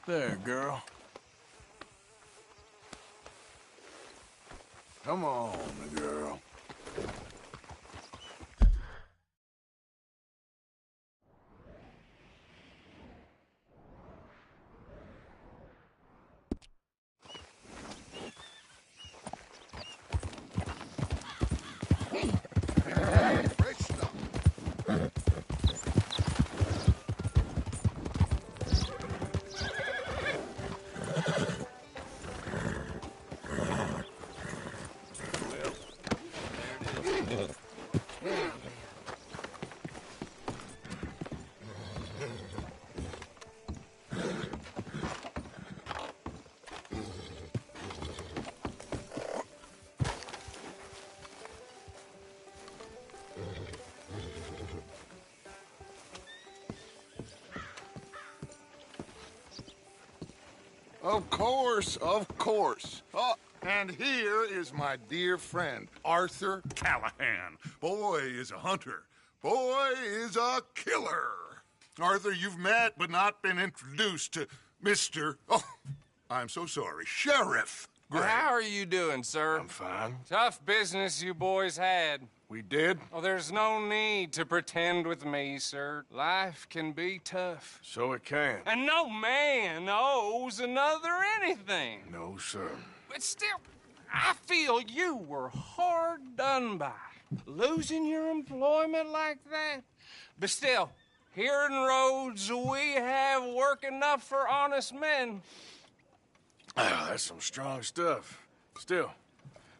There, girl. Come on, girl. Fresh stuff. Of course, of course. Oh, and here is my dear friend, Arthur Callahan. Boy is a hunter. Boy is a killer. Arthur, you've met but not been introduced to Mr. Oh, I'm so sorry, Sheriff Gray. How are you doing, sir? I'm fine. Tough business you boys had. We did? Oh, there's no need to pretend with me, sir. Life can be tough. So it can. And no man owes another anything. No, sir. But still, I feel you were hard done by. Losing your employment like that. But still, here in Rhodes, we have work enough for honest men. Ah, that's some strong stuff. Still,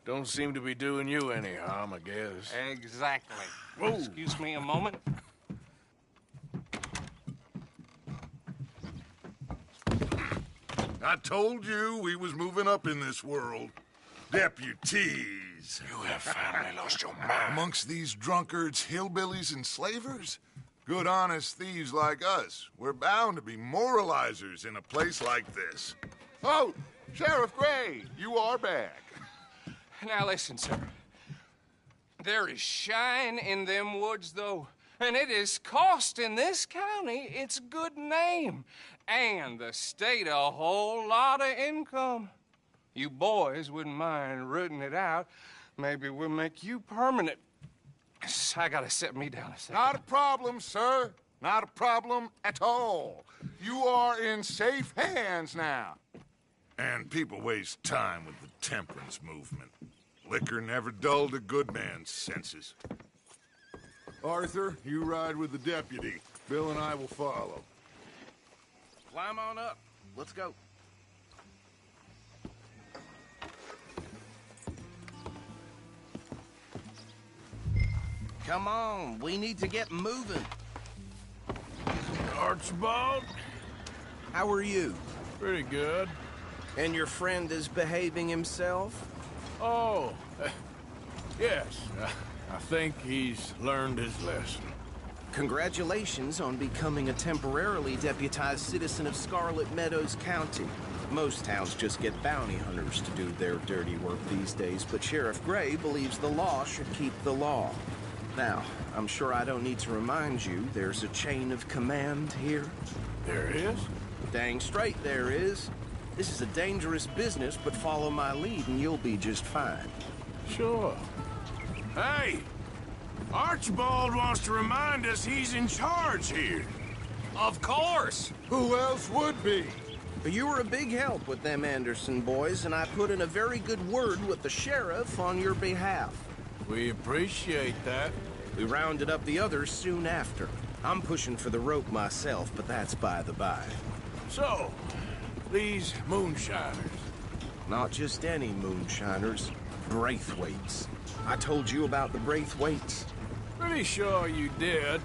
don't seem to be doing you any harm, I guess. Exactly. Whoa. Excuse me a moment. I told you we was moving up in this world. Deputies. You have finally lost your mind. Amongst these drunkards, hillbillies, and slavers? Good, honest thieves like us. We're bound to be moralizers in a place like this. Oh, Sheriff Gray, you are back. Now listen, sir. There is shine in them woods, though, and it is costing this county its good name and the state a whole lot of income. You boys wouldn't mind rooting it out. Maybe we'll make you permanent. I gotta sit me down a second. Not a problem, sir. Not a problem at all. You are in safe hands now. And people waste time with the temperance movement. Liquor never dulled a good man's senses. Arthur, you ride with the deputy. Bill and I will follow. Climb on up. Let's go. Come on, we need to get moving. Archibald? How are you? Pretty good. And your friend is behaving himself? Oh, yes. I think he's learned his lesson. Congratulations on becoming a temporarily deputized citizen of Scarlet Meadows County. Most towns just get bounty hunters to do their dirty work these days, but Sheriff Gray believes the law should keep the law. Now, I'm sure I don't need to remind you, there's a chain of command here. There is? Dang straight there is. This is a dangerous business, but follow my lead and you'll be just fine. Sure. Hey! Archibald wants to remind us he's in charge here. Of course! Who else would be? But you were a big help with them Anderson boys, and I put in a very good word with the sheriff on your behalf. We appreciate that. We rounded up the others soon after. I'm pushing for the rope myself, but that's by the by. So, these moonshiners. Not just any moonshiners, Braithwaites. I told you about the Braithwaites. Pretty sure you did.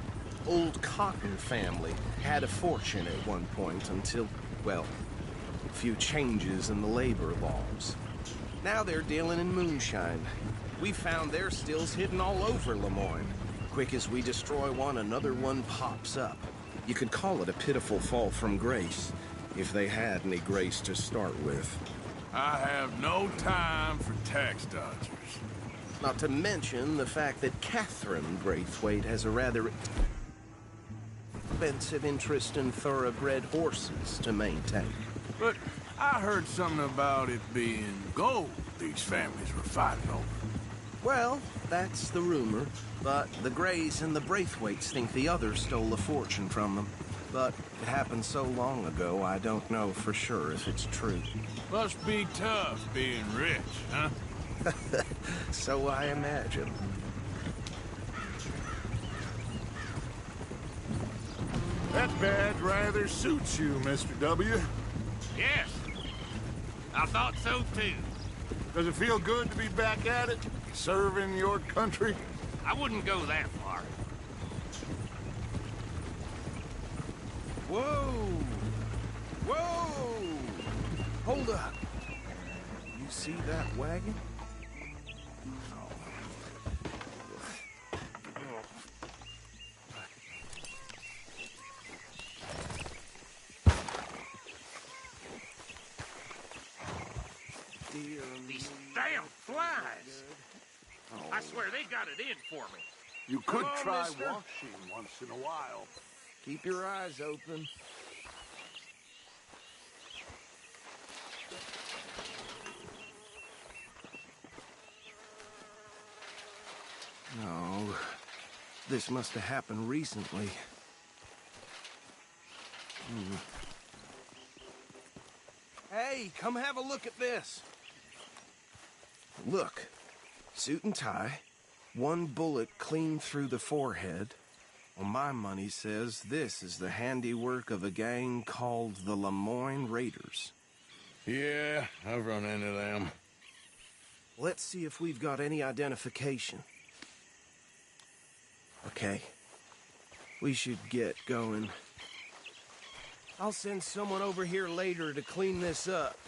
Old Cotton family had a fortune at one point until, well, a few changes in the labor laws. Now they're dealing in moonshine. We found their stills hidden all over Lemoyne. Quick as we destroy one, another one pops up. You could call it a pitiful fall from grace, if they had any grace to start with. I have no time for tax dodgers. Not to mention the fact that Catherine Braithwaite has a rather expensive interest in thoroughbred horses to maintain. But I heard something about it being gold these families were fighting over. Well, that's the rumor, but the Grays and the Braithwaites think the others stole a fortune from them. But it happened so long ago, I don't know for sure if it's true. Must be tough being rich, huh? So I imagine. That badge rather suits you, Mr. W. Yes, I thought so too. Does it feel good to be back at it? Serving your country? I wouldn't go that far. Whoa! Whoa! Hold up. You see that wagon? Dear These me. damn flies! I swear they got it in for me. You could Come on, try mister. washing once in a while. Keep your eyes open. No, this must have happened recently. Hey, come have a look at this. Look, suit and tie, one bullet clean through the forehead. Well, my money says this is the handiwork of a gang called the Lemoyne Raiders. Yeah, I've run into them. Let's see if we've got any identification. Okay. We should get going. I'll send someone over here later to clean this up.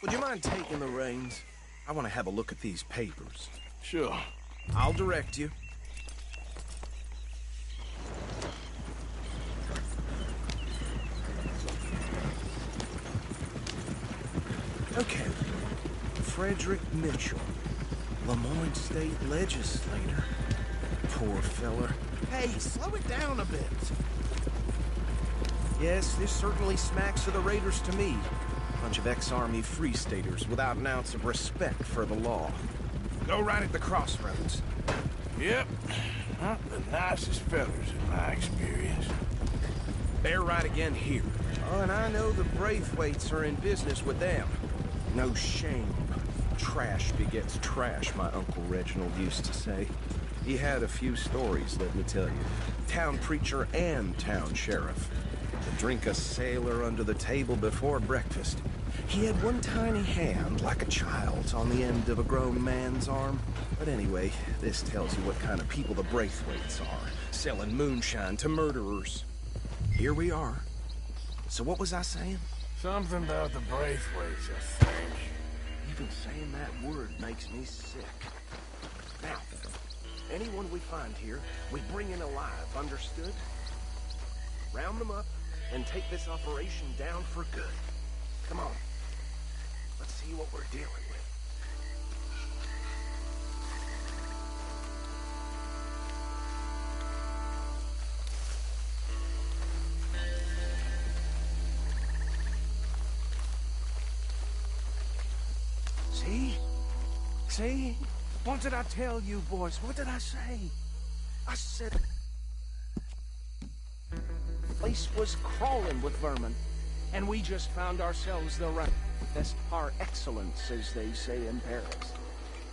Would you mind taking the reins? I want to have a look at these papers. Sure. I'll direct you. Okay. Frederick Mitchell, Lemoyne State Legislator. Poor feller. Hey, slow it down a bit. Yes, this certainly smacks of the Raiders to me. Bunch of ex-army free staters without an ounce of respect for the law. Go right at the crossroads. Yep. Not the nicest fellas in my experience. They're right again here. Oh, and I know the Braithwaites are in business with them. No shame. Trash begets trash, my Uncle Reginald used to say. He had a few stories, let me tell you. Town preacher and town sheriff. To drink a sailor under the table before breakfast. He had one tiny hand, like a child's, on the end of a grown man's arm. But anyway, this tells you what kind of people the Braithwaites are. Selling moonshine to murderers. Here we are. So what was I saying? Something about the Braithwaites, I think. Even saying that word makes me sick. Now, anyone we find here, we bring in alive, understood? Round them up and take this operation down for good. Come on. Let's see what we're dealing with. See? What did I tell you, boys? What did I say? I said... the place was crawling with vermin, and we just found ourselves the right best par excellence, as they say in Paris.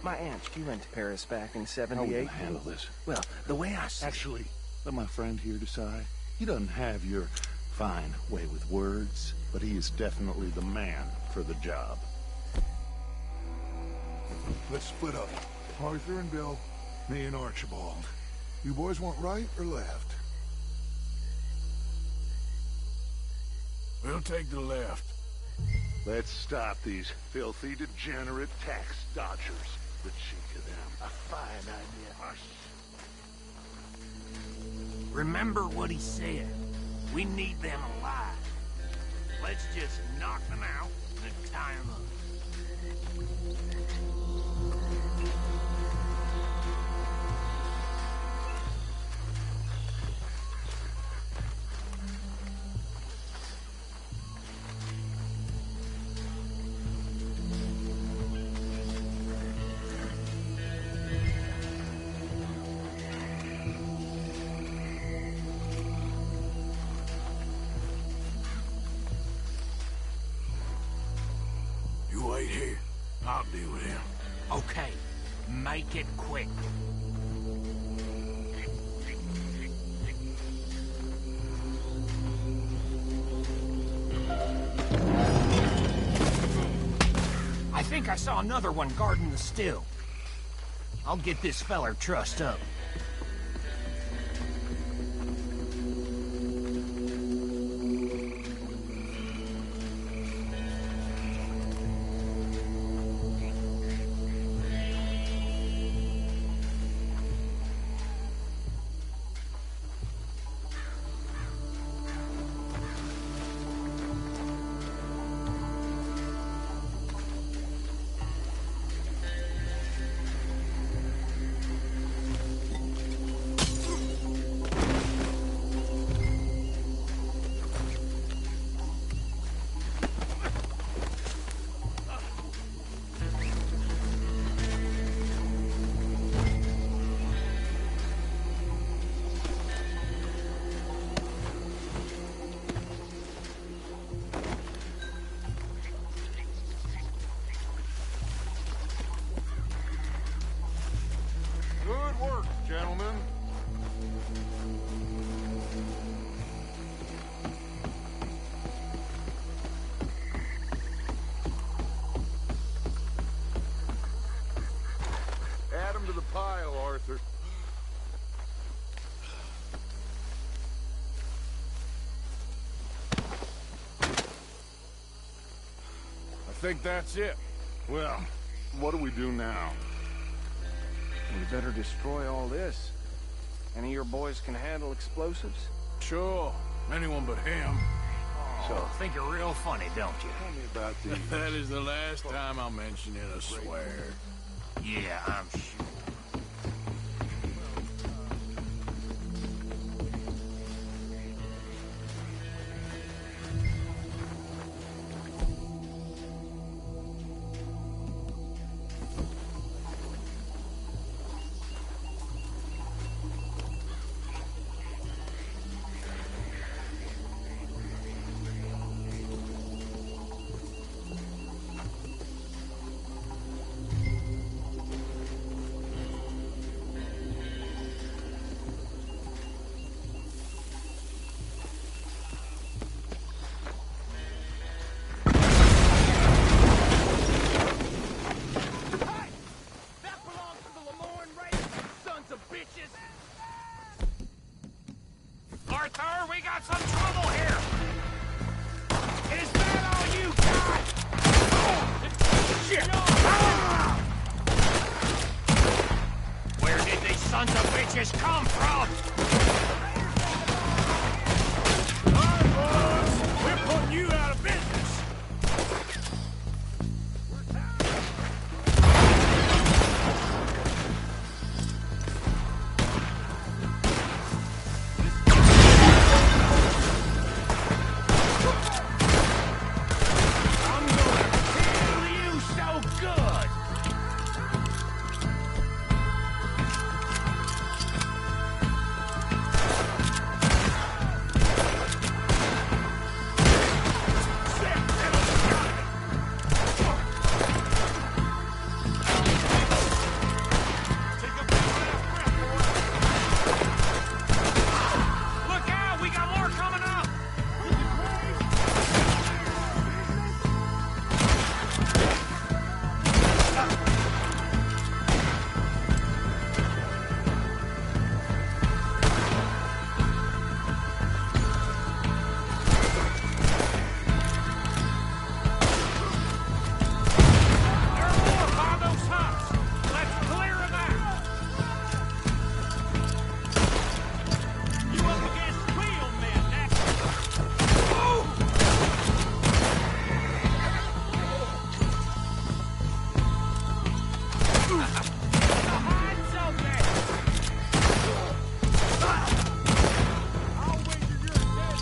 My aunt, she went to Paris back in '78. How are we gonna handle this? Well, the way I see Actually, let my friend here decide. He doesn't have your fine way with words, but he is definitely the man for the job. Let's split up. Arthur and Bill, me and Archibald. You boys want right or left? We'll take the left. Let's stop these filthy, degenerate tax dodgers. The cheek of them. A fine idea. Remember what he said. We need them alive. Let's just knock them out and tie them up. You wait here. I'll deal with him. Okay, make it quick. I think I saw another one guarding the still. I'll get this feller trussed up. Good work, gentlemen. Add 'em to the pile, Arthur. I think that's it. Well, what do we do now? we better destroy all this. Any of your boys can handle explosives? Sure. Anyone but him. So, Think you're real funny, don't you? tell me about these. That is the last time I'll mention it, I swear. Yeah, I'm sure. bitches come from? We're putting you out of business. I'm gonna kill you so good! Look out! We got more coming up! There are more by those huts! Let's clear them out! You up against real men, that's... The hide's out there! I'll wager you're dead.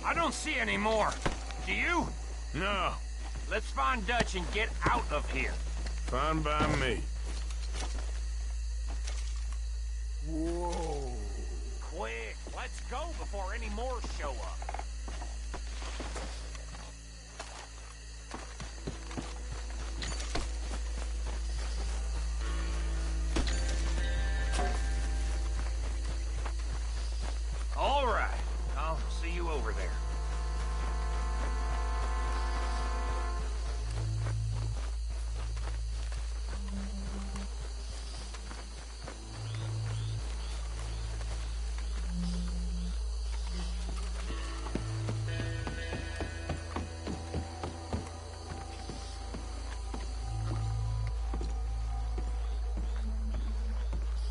I don't see any more. Do you? No, Let's find Dutch and get out of here. fine by me. Whoa. Quick, let's go before any more show up. All right, I'll see you over there.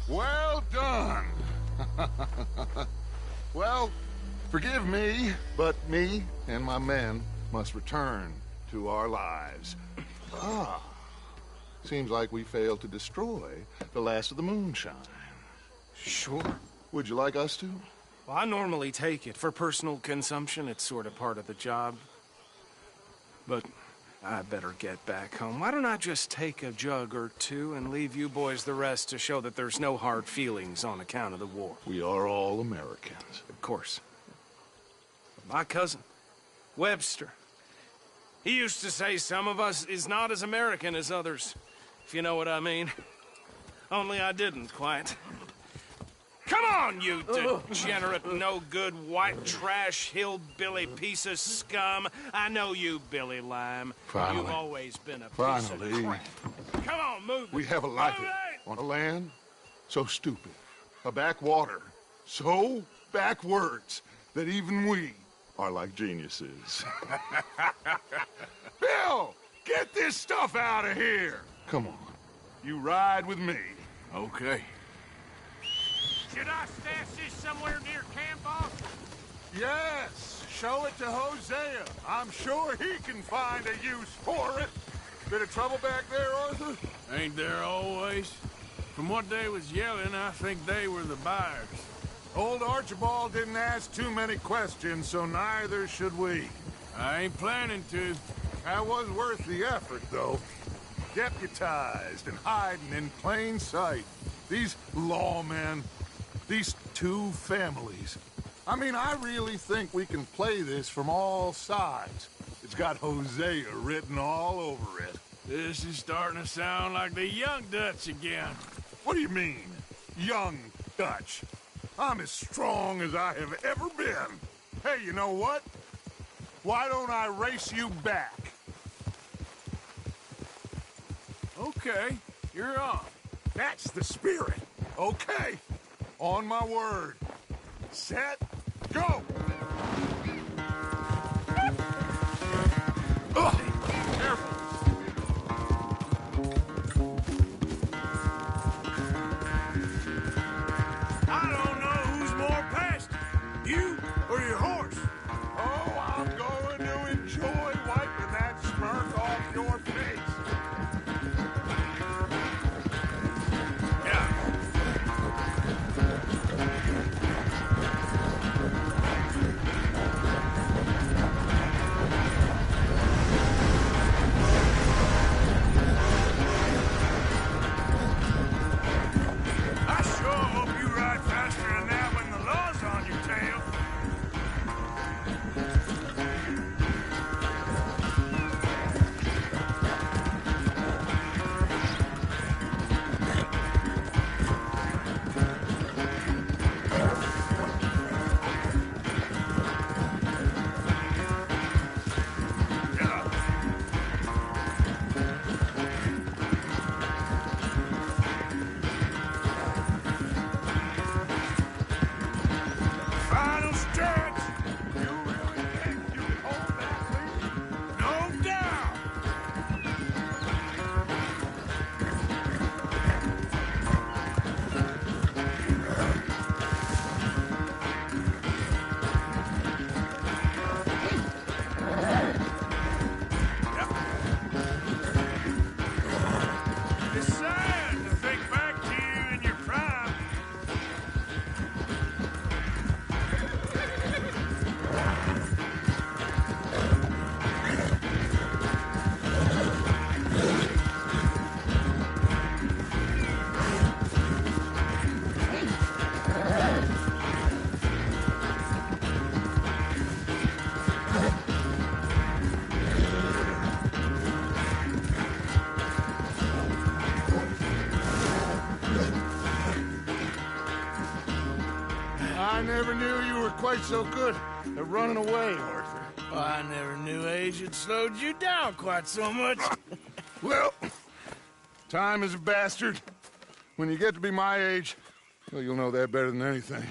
Well done. Well, forgive me, but me and my men must return to our lives. Seems like we failed to destroy the last of the moonshine. Sure. Would you like us to? Well, I normally take it for personal consumption. It's sort of part of the job. But I better get back home. Why don't I just take a jug or two and leave you boys the rest to show that there's no hard feelings on account of the war? We are all Americans. Of course. My cousin, Webster, he used to say some of us is not as American as others, if you know what I mean. Only I didn't quite. Come on, you degenerate, no-good, white trash, hillbilly piece of scum. I know you, Billy Lime. Finally. You've always been a piece Finally. of crap. Come on, move it. We have a life Move it! on a land so stupid, a backwater so backwards that even we are like geniuses. Bill, get this stuff out of here. Come on, you ride with me. Okay. Should I stash this somewhere near camp, boss? Yes, show it to Hosea. I'm sure he can find a use for it. Bit of trouble back there, Arthur? Ain't there always? From what they was yelling, I think they were the buyers. Old Archibald didn't ask too many questions, so neither should we. I ain't planning to. That was worth the effort, though. Deputized and hiding in plain sight. These lawmen, these two families. I mean, I really think we can play this from all sides. It's got Hosea written all over it. This is starting to sound like the young Dutch again. What do you mean, young Dutch? I'm as strong as I have ever been. Hey, you know what? Why don't I race you back? Okay, you're on. That's the spirit. Okay. On my word. Set, go! Ugh, careful. I don't know who's more past you or your horse. Oh, I'm going to enjoy wiping that smirk off your face. Yeah. I sure hope you ride faster than that when the law's on your tail. Final stretch. You really think you can hold that lead? No doubt. It's sad to think back to you in your prime. I never knew you were quite so good at running away, Arthur. Well, I never knew age had slowed you down quite so much. Well, time is a bastard. When you get to be my age, well, you'll know that better than anything.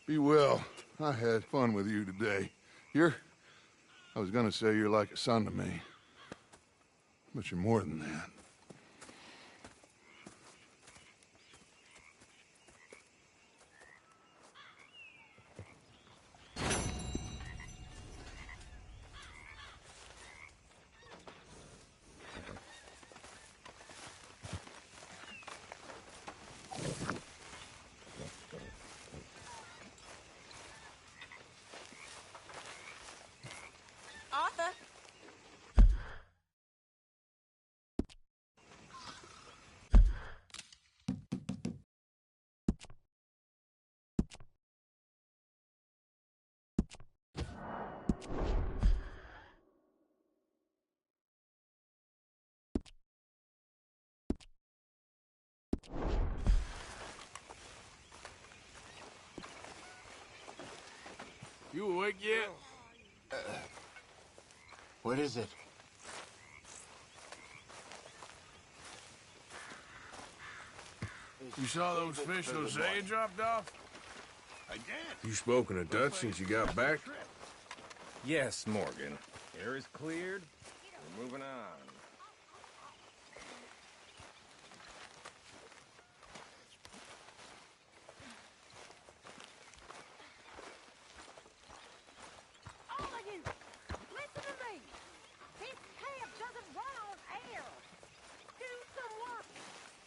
Be well. I had fun with you today. I was gonna say you're like a son to me. But you're more than that. Arthur? You awake yet? What is it? You saw those fish Hosea dropped off? I did. You spoken to Dutch since you got back? Yes, Morgan. Air is cleared. We're moving on. Mulligan, listen to me. This camp doesn't run on air. Do some work.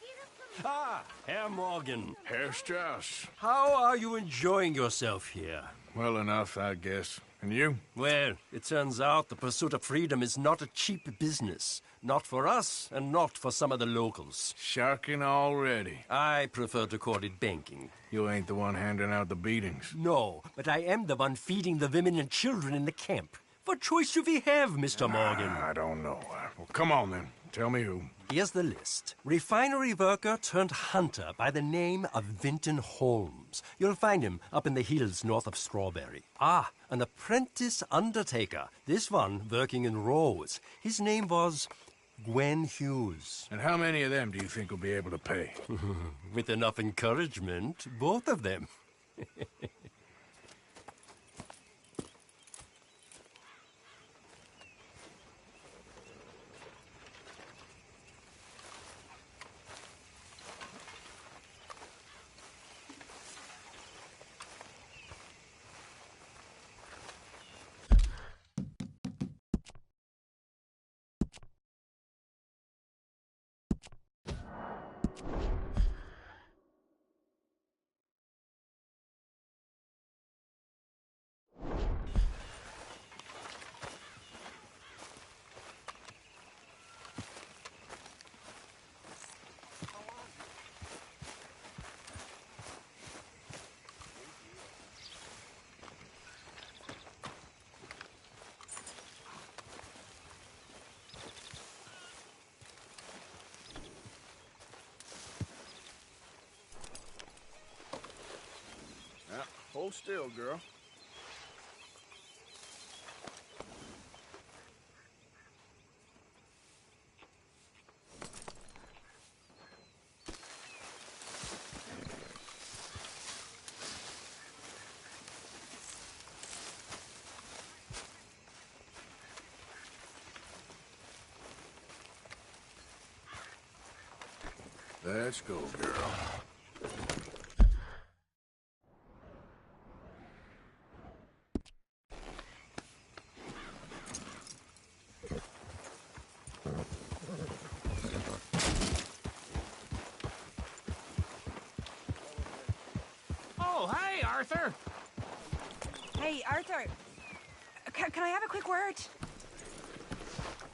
Get us some... Ah, Herr Morgan. Herr Strauss. How are you enjoying yourself here? Well enough, I guess. And you? Well, it turns out the pursuit of freedom is not a cheap business. Not for us, and not for some of the locals. Sharking already. I prefer to call it banking. You ain't the one handing out the beatings. No, but I am the one feeding the women and children in the camp. What choice do we have, Mr. Morgan? I don't know. Well, come on then. Tell me who. Here's the list. Refinery worker turned hunter by the name of Vinton Holmes. You'll find him up in the hills north of Strawberry. Ah, an apprentice undertaker. This one working in Rose. His name was Gwen Hughes. And how many of them do you think will be able to pay? With enough encouragement, both of them. Hold still, girl. Let's go, girl. Oh, hey, Arthur! Hey, Arthur. Can I have a quick word?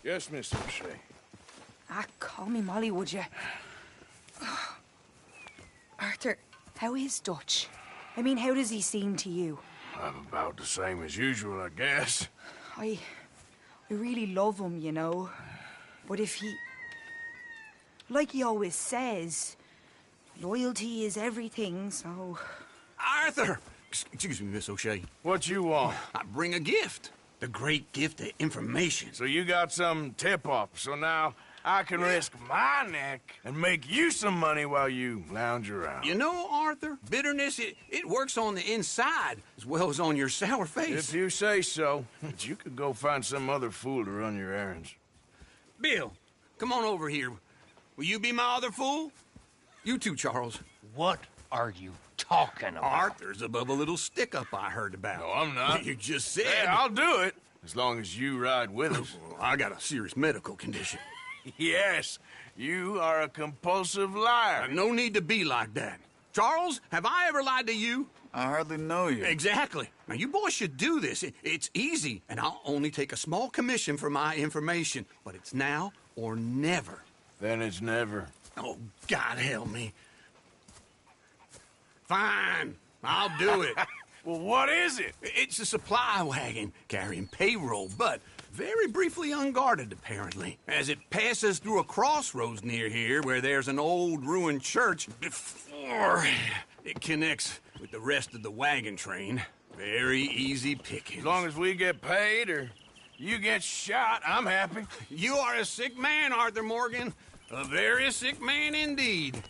Yes, Miss O'Shea. Call me Molly, would you? Arthur, how is Dutch? I mean, how does he seem to you? I'm about the same as usual, I guess. I really love him, you know. But if he... Like he always says, loyalty is everything, so... Arthur! Excuse me, Miss O'Shea. What you want? I bring a gift. The great gift of information. So you got some tip-off, so now I can risk my neck and make you some money while you lounge around. You know, Arthur, bitterness, it works on the inside as well as on your sour face. If you say so. But you could go find some other fool to run your errands. Bill, come on over here. Will you be my other fool? You too, Charles. What are you talking about? Arthur's above a little stick-up I heard about. No, I'm not. You just said... Hey, I'll do it, as long as you ride with us. I got a serious medical condition. Yes, you are a compulsive liar. No need to be like that. Charles, have I ever lied to you? I hardly know you. Exactly. Now, you boys should do this. It's easy, and I'll only take a small commission for my information. But it's now or never. Then it's never. Oh, God help me. Fine, I'll do it. Well, what is it? It's a supply wagon carrying payroll, but very briefly unguarded, apparently, as it passes through a crossroads near here where there's an old ruined church before it connects with the rest of the wagon train. Very easy pickings. As long as we get paid or you get shot, I'm happy. You are a sick man, Arthur Morgan. A very sick man indeed.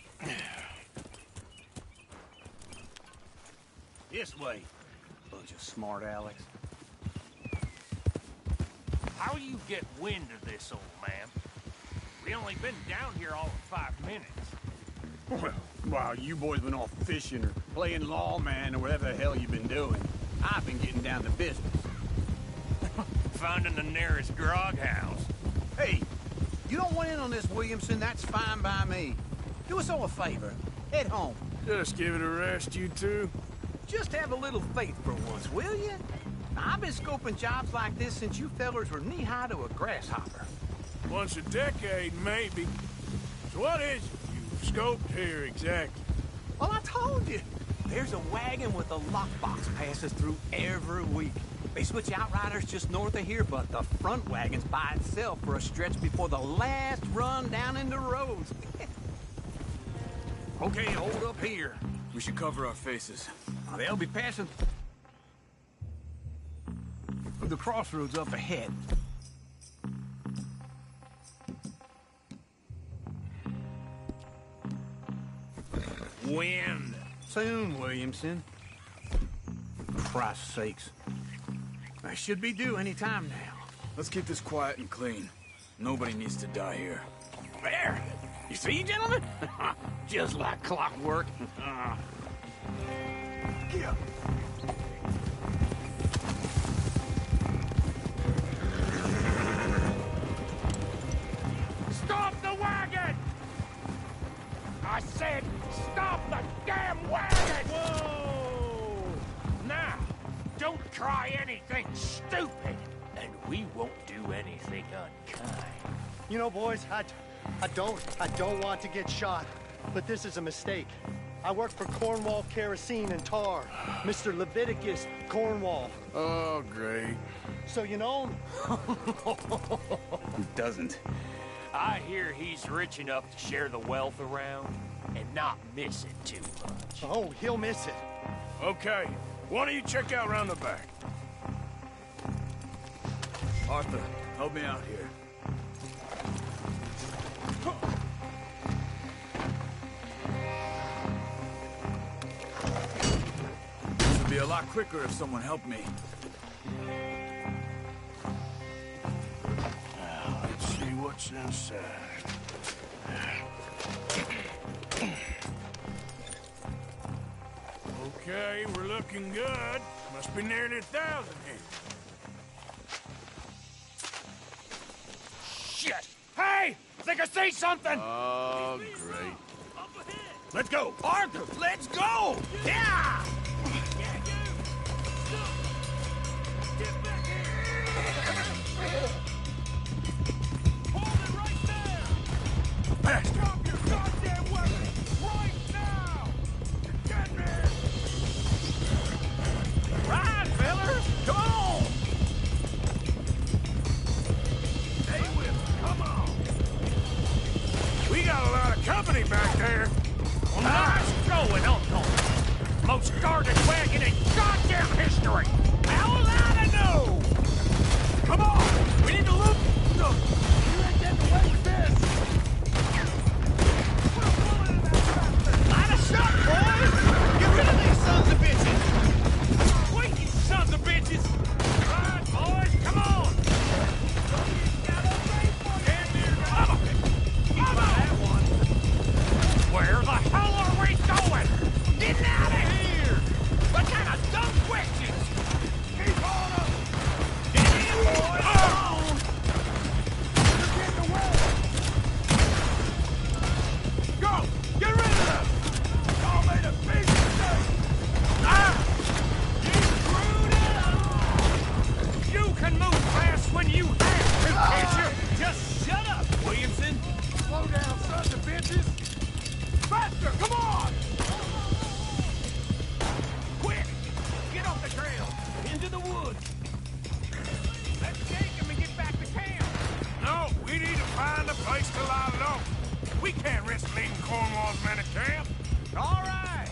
This way, bunch of smart Alex. How do you get wind of this, old man? We only been down here all of 5 minutes. Well, while you boys been off fishing or playing lawman or whatever the hell you've been doing, I've been getting down to business. Finding the nearest grog house. Hey, you don't want in on this, Williamson, that's fine by me. Do us all a favor. Head home. Just give it a rest, you two. Just have a little faith for once, will you? I've been scoping jobs like this since you fellers were knee-high to a grasshopper. Once a decade, maybe. So what is it you've scoped here exactly? Well, I told you. There's a wagon with a lockbox passes through every week. They switch outriders just north of here, but the front wagon's by itself for a stretch before the last run down into Rhodes. Okay, hold up here. We should cover our faces. Now, they'll be passing through the crossroads up ahead. Wind. Soon, Williamson. Christ's sakes. I should be due any time now. Let's keep this quiet and clean. Nobody needs to die here. There! You see, gentlemen? Just like clockwork. Yeah. Stop the wagon! I said, stop the damn wagon! Whoa! Now, don't try anything stupid, and we won't do anything unkind. You know, boys, I don't want to get shot, but this is a mistake. I work for Cornwall Kerosene and Tar, Mr. Leviticus Cornwall. Oh, great. So you know him? Who doesn't? I hear he's rich enough to share the wealth around and not miss it too much. Oh, he'll miss it. Okay, why don't you check out around the back? Arthur, help me out here. This would be a lot quicker if someone helped me. Let's see what's inside. Okay, we're looking good. Must be nearly 1,000 here. Shit! Hey! I think I see something! Oh, great. Let's go! Arthur, let's go! Yeah! Bastard! Drop your goddamn weapon! Right now! Get me! Right, fellas! Come on! Stay with me, come on! We got a lot of company back there. Well, nice going, Uncle! Most guarded wagon in goddamn history! How was I to know? Come on! We need to loot! No. You ain't getting away with this! Line us up, boys! Get rid of these sons of bitches! Wait, you sons of bitches! All right, boys, come on! Where the hell are we going? Getting out of here! What kind of dumb questions? Keep on up! Get in, boys! You're getting away! Go! Get rid of them! Y'all made a big mistake! You screwed up! You can move fast when you have to, can't you? Just shut up, Williamson! Slow down, sons of bitches! Faster! Come on! Quick! Get off the trail! Into the woods! Let's take him and get back to camp! No, we need to find a place to lie low. We can't risk leaving Cornwall's men at camp. All right!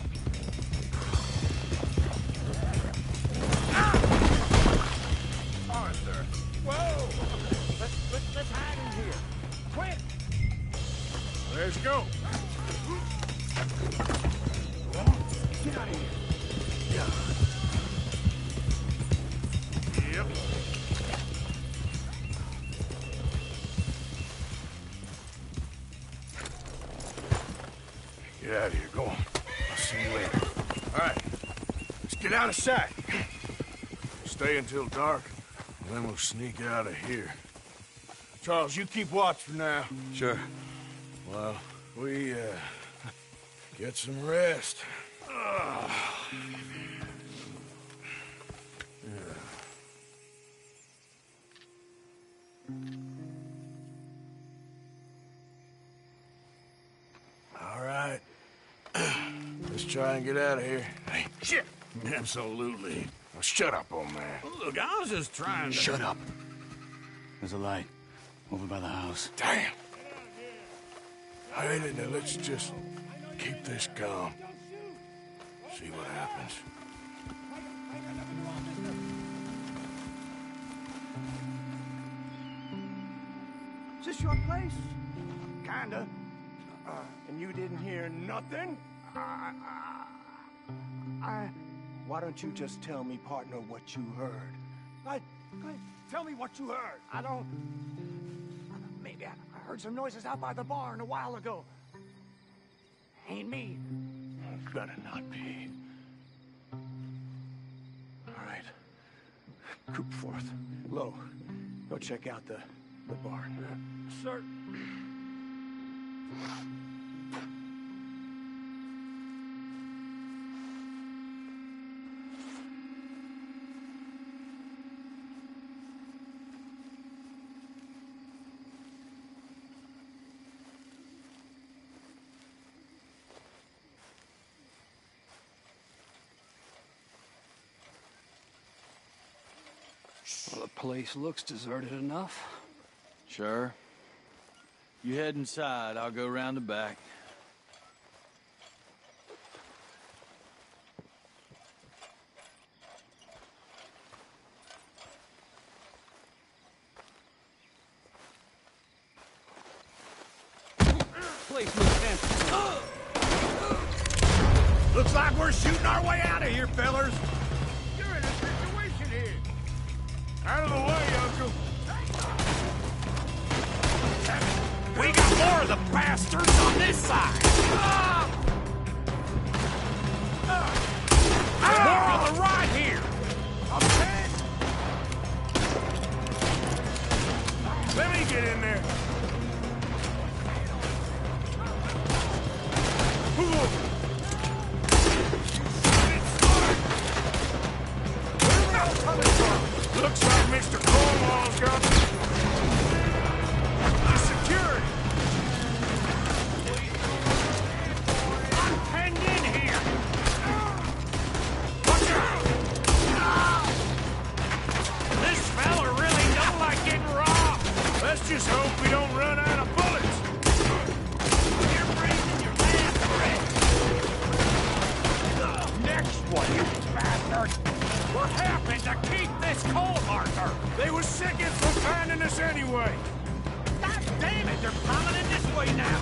Arthur! Whoa! Let's hide in here. Quick! Let's go. Get out of here. Yep. Get out of here. Go on. I'll see you later. All right. Let's get out of sight. Stay until dark, and then we'll sneak out of here. Charles, you keep watch for now. Sure. Well, we, get some rest. All right. Let's try and get out of here. Hey, shit! Absolutely. Now shut up, old man. Look, I was just trying to... Shut up. There's a light over by the house. Damn. Hey, now let's just keep this calm. See what happens. Is this your place? Kinda. And you didn't hear nothing? Why don't you just tell me, partner, what you heard? Tell me what you heard. I don't... Maybe I heard some noises out by the barn a while ago. Ain't me. Better not be. All right. Group forth. Lo, go check out the barn. Sir. Well, the place looks deserted enough. Sure. You head inside, I'll go round the back. Place looks empty. Looks like we're shooting our way out of here, fellers. You're in a situation here. Out of the way, Uncle. We got more of the bastards on this side. More on the right here. Okay. Let me get in there. Looks like Mr. Cornwall's got the security. I'm penned in here. Watch out! This fella really don't like getting robbed. Let's just hope we don't run out of bullets. You're breathing your last breath. Next one, you bastard. What happened to keep this coal marker? They were sicking for finding us anyway. God damn it, they're coming in this way now.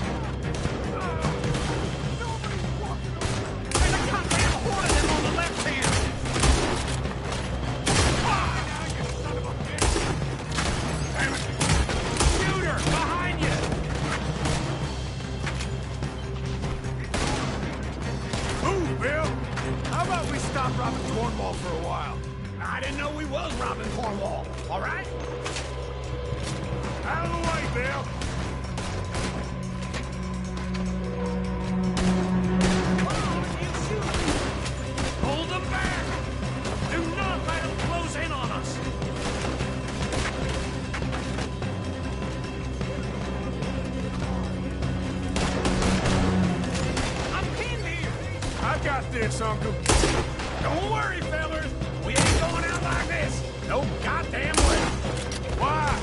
There's a goddamn horde of them on the left here. Now, you son of a bitch. Damn it. Shooter, behind you. Move, Bill. How about we stop robbing Cornwall for a while? I didn't know we was robbing Cornwall, all right? Out of the way, Bill. Hold them back! Do not let them close in on us! I'm pinned here! I got this, Uncle. Don't worry, fellers! We ain't going out like this! No goddamn way! Why?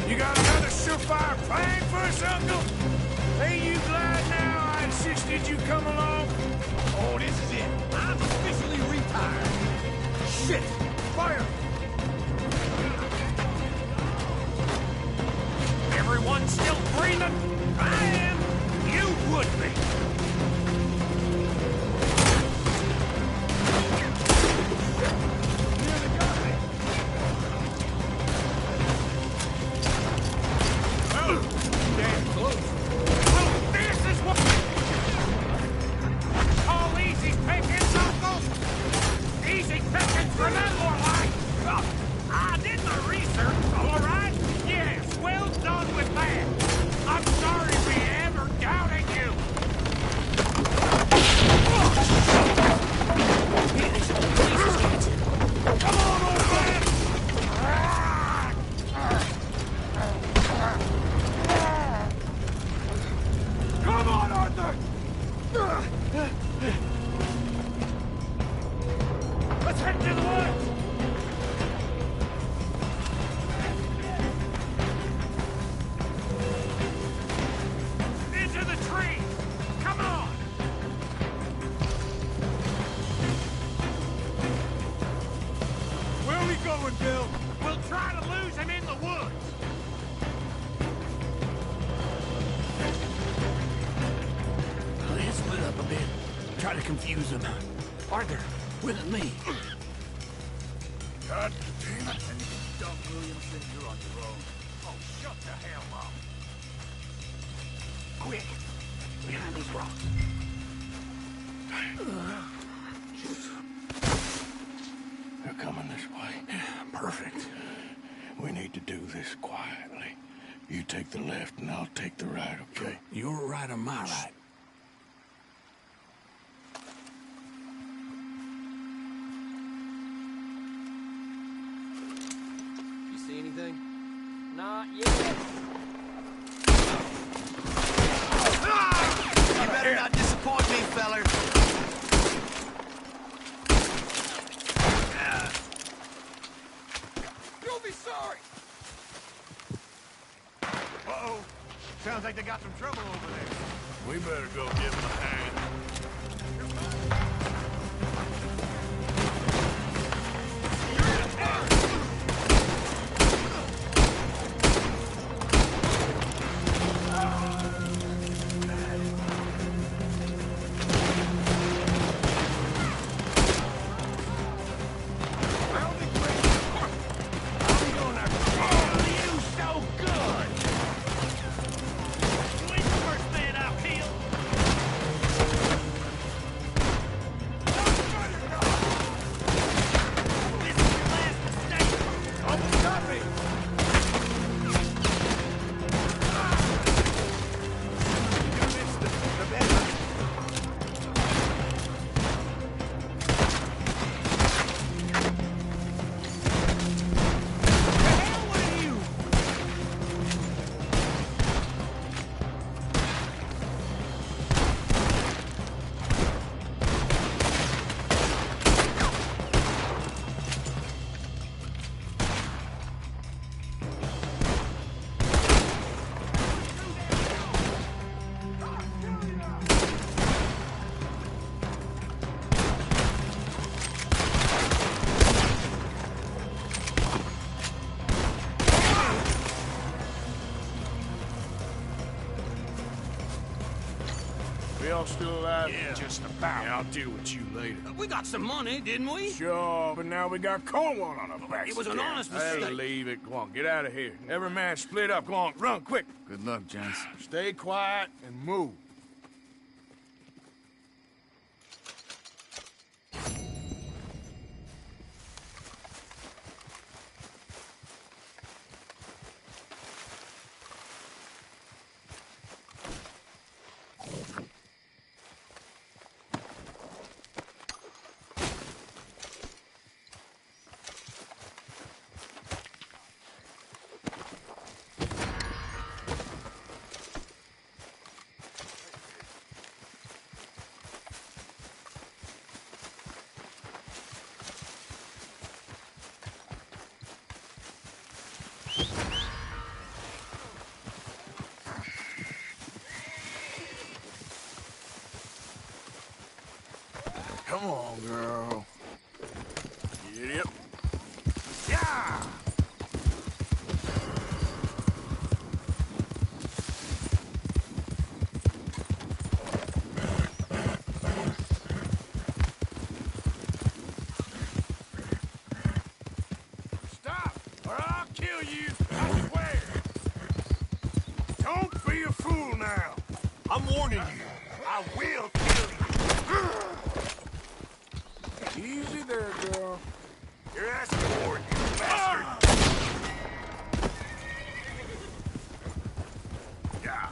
You got another surefire plan for us, Uncle? Ain't you glad now I insisted you come along? Oh, this is it! I'm officially retired! Shit! Fire! Everyone still breathing? I am! You would be! Let's head to the woods! Into the tree! Come on! Where are we going, Bill? We'll try to lose him in the woods! Let's split up a bit. try to confuse them. Arthur, with me. God damn it. And you dumb Williamson, you're on your own. Oh, shut the hell up. Quick, behind these rocks. They're coming this way. Perfect. We need to do this quietly. You take the left and I'll take the right, okay? Your right or my right? You see anything? Not yet. You better not disappoint me, feller. You'll be sorry. Uh-oh. Sounds like they got some trouble over there. We better go give them a hand. We all still alive? Yeah, just about. Yeah, I'll deal with you later. We got some money, didn't we? Sure, but now we got Cornwall on our backs. It was an honest Hey, mistake. leave it. Go on, get out of here. Every man split up. Go on, run quick. Good luck, gents. Stay quiet and move. Come on, girl. Get up. Yeah! Stop, or I'll kill you, I swear. Don't be a fool now. I'm warning you. I will kill you. Easy there, girl. You're asking for it, you bastard. Yeah.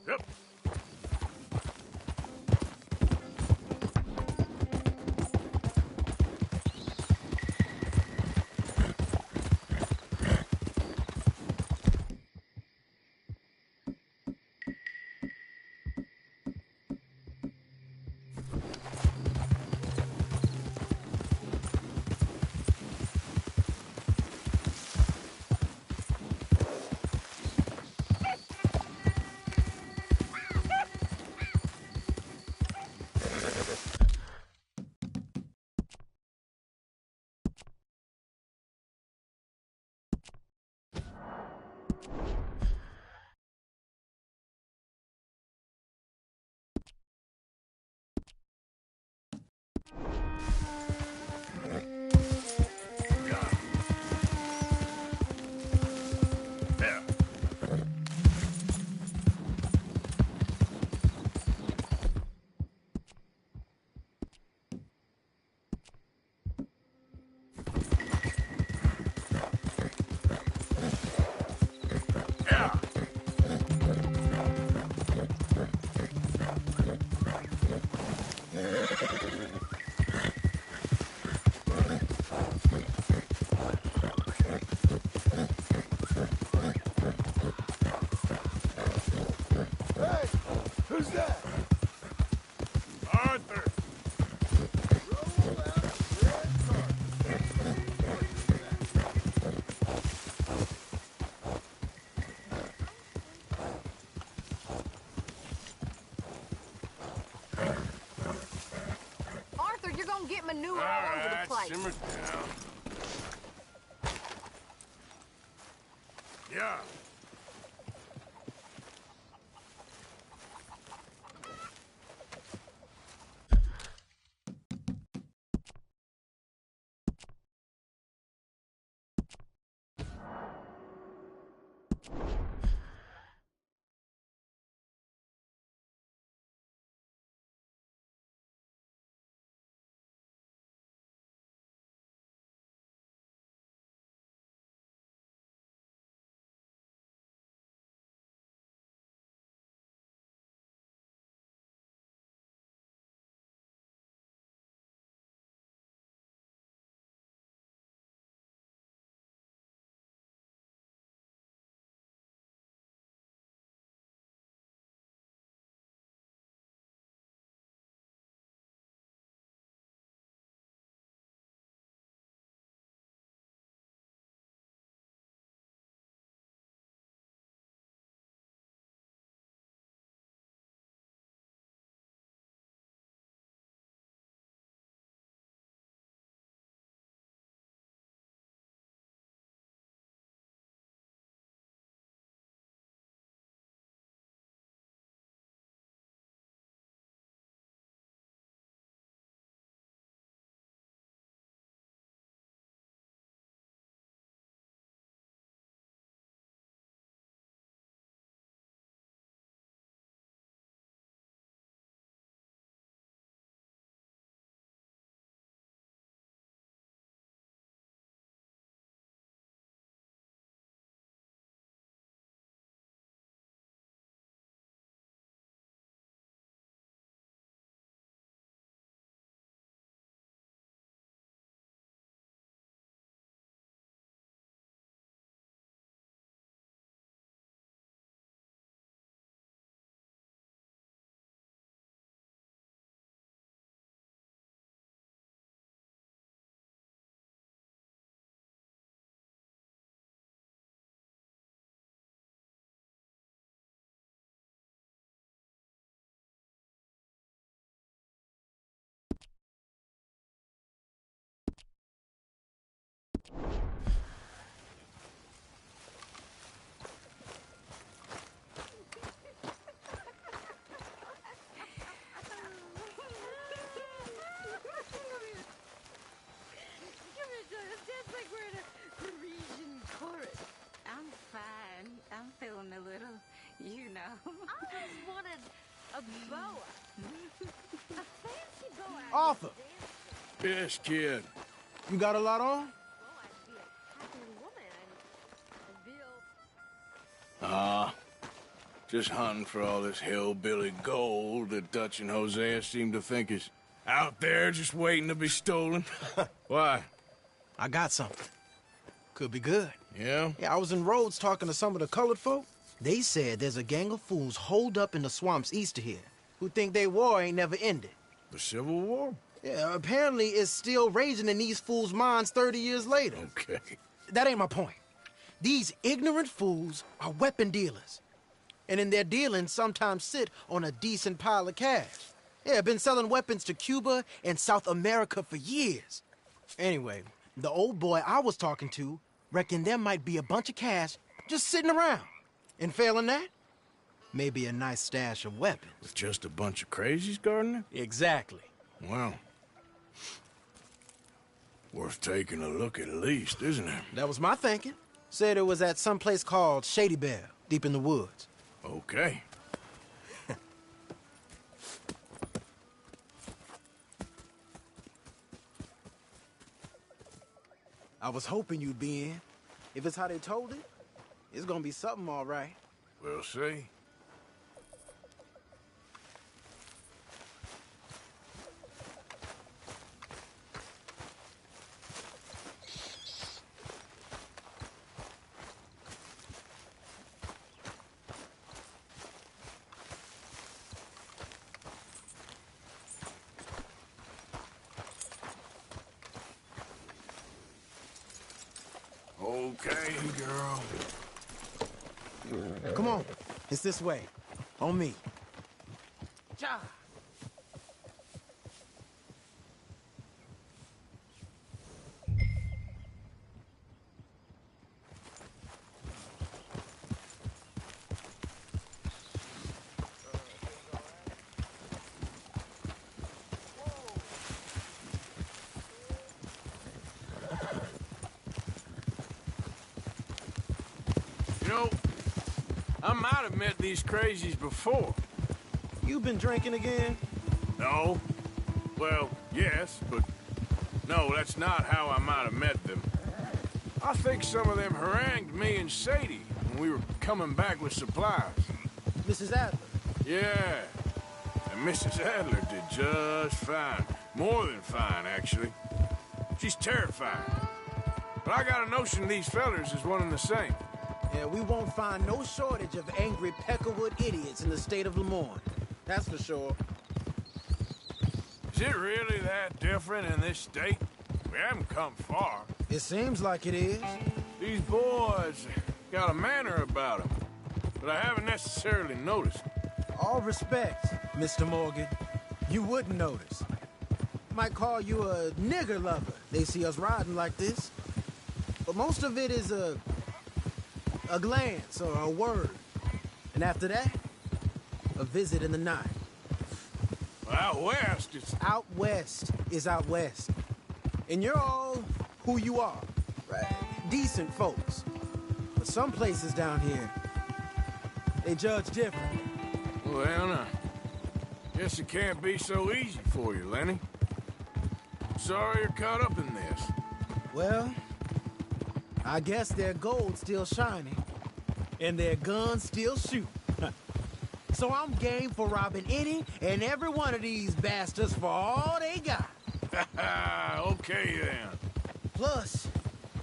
Yep. Hey, who's that? Arthur! Roll out the red carpet. Arthur, you're gonna get manure all over the place. Simmer down. Yeah. I'm feeling a little, you know. I just wanted a boa. A fancy boa. Arthur! Yes, kid. You got a lot on? Well, I'd be a happy woman. I'd Just hunting for all this hillbilly gold that Dutch and Hosea seem to think is out there just waiting to be stolen. Why? I got something. Could be good. Yeah? Yeah, I was in Rhodes talking to some of the colored folk. They said there's a gang of fools holed up in the swamps east of here who think their war ain't never ended. The Civil War? Yeah, apparently it's still raging in these fools' minds 30 years later. Okay. That ain't my point. These ignorant fools are weapon dealers. And in their dealing, sometimes sit on a decent pile of cash. Yeah, been selling weapons to Cuba and South America for years. Anyway, the old boy I was talking to reckoned there might be a bunch of cash just sitting around. And failing that, maybe a nice stash of weapons. With just a bunch of crazies guarding it? Exactly. Well, worth taking a look at least, isn't it? That was my thinking. Said it was at some place called Shady Bell, deep in the woods. Okay. I was hoping you'd be in. If it's how they told it, it's gonna be something all right. We'll see. Okay, girl. Come on. It's this way. On me. Cha! You know, I might have met these crazies before. You been drinking again? No. Well, yes, but no, that's not how I might have met them. I think some of them harangued me and Sadie when we were coming back with supplies. Mrs. Adler? Yeah. And Mrs. Adler did just fine. More than fine, actually. She's terrifying. But I got a notion these fellers is one and the same. Yeah, we won't find no shortage of angry Peckerwood idiots in the state of Lemoyne. That's for sure. Is it really that different in this state? We haven't come far. It seems like it is. These boys got a manner about them, but I haven't necessarily noticed. All respect, Mr. Morgan. You wouldn't notice. Might call you a nigger lover. They see us riding like this. But most of it is a glance or a word. And after that, a visit in the night. Well, out west, it's... Out west is out west. And you're all who you are, right? Decent folks. But some places down here, they judge differently. Well, now, guess it can't be so easy for you, Lenny. Sorry you're caught up in this. Well, I guess their gold's still shining, and their guns still shoot. So I'm game for robbing any and every one of these bastards for all they got. Okay, then. Plus,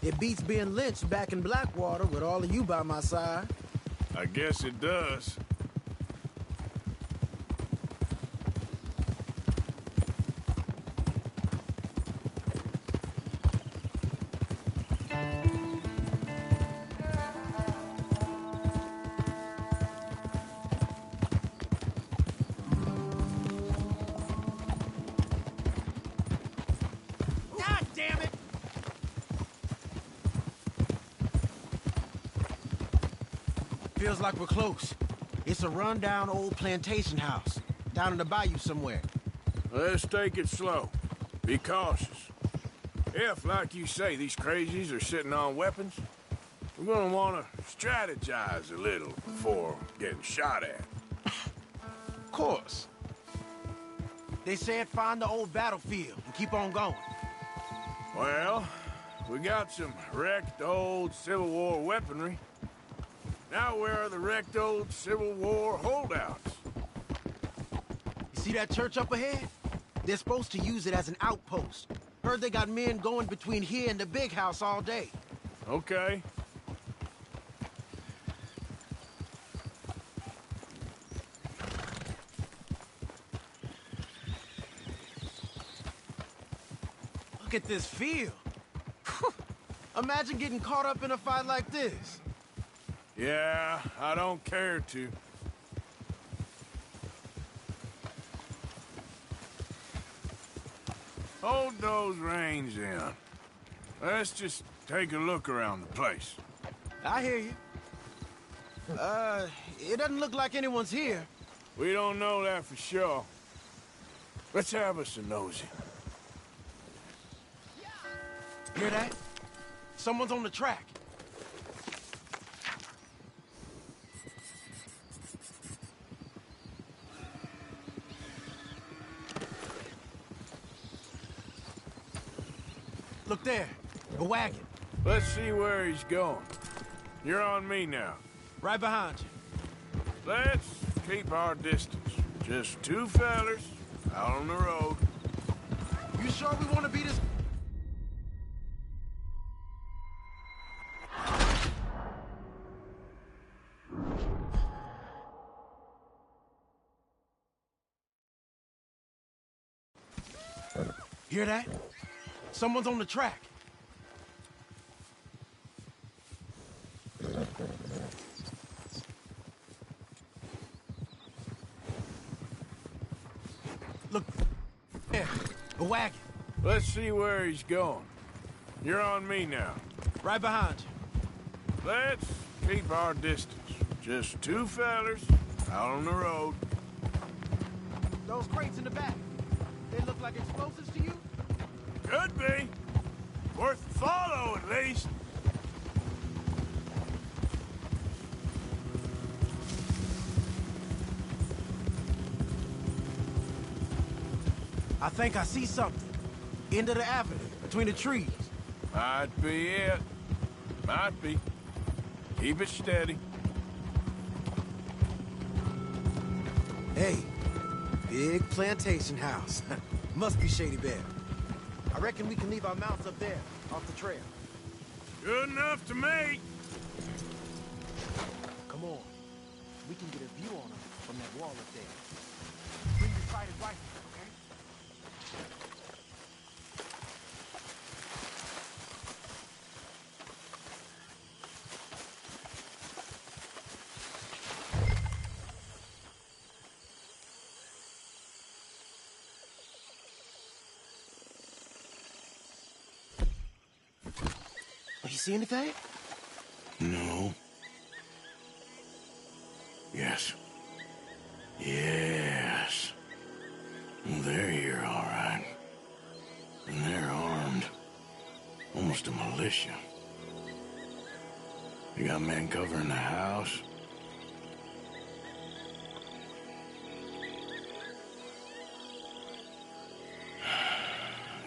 it beats being lynched back in Blackwater with all of you by my side. I guess it does. Feels like we're close. It's a rundown old plantation house, down in the bayou somewhere. Let's take it slow. Be cautious. If, like you say, these crazies are sitting on weapons, we're gonna want to strategize a little before getting shot at. Of course. They said find the old battlefield and keep on going. Well, we got some wrecked old Civil War weaponry. Now where are the wrecked old Civil War holdouts? You see that church up ahead? They're supposed to use it as an outpost. Heard they got men going between here and the big house all day. Okay. Look at this field. Imagine getting caught up in a fight like this. Yeah, I don't care to. Hold those reins in. Let's just take a look around the place. I hear you. It doesn't look like anyone's here. We don't know that for sure. Let's have us a nosy. Hear that? Someone's on the track. Look there, a wagon. Let's see where he's going. You're on me now. Right behind you. Let's keep our distance. Just two fellers out on the road. You sure we want to be this? Hear that? Someone's on the track. Look, there, a wagon. Let's see where he's going. You're on me now. Right behind you. Let's keep our distance. Just two fellers out on the road. Those crates in the back, they look like explosives to you? Could be. Worth a follow, at least. I think I see something. End of the avenue, between the trees. Might be it. Might be. Keep it steady. Hey, big plantation house. Must be Shady Bear. I reckon we can leave our mounts up there, off the trail. Good enough to me. Come on. We can get a view on them from that wall up there. Bring your sighted rifle, okay? You see anything? No. Yes. Yes. They're here, all right. And they're armed. Almost a militia. You got men covering the house.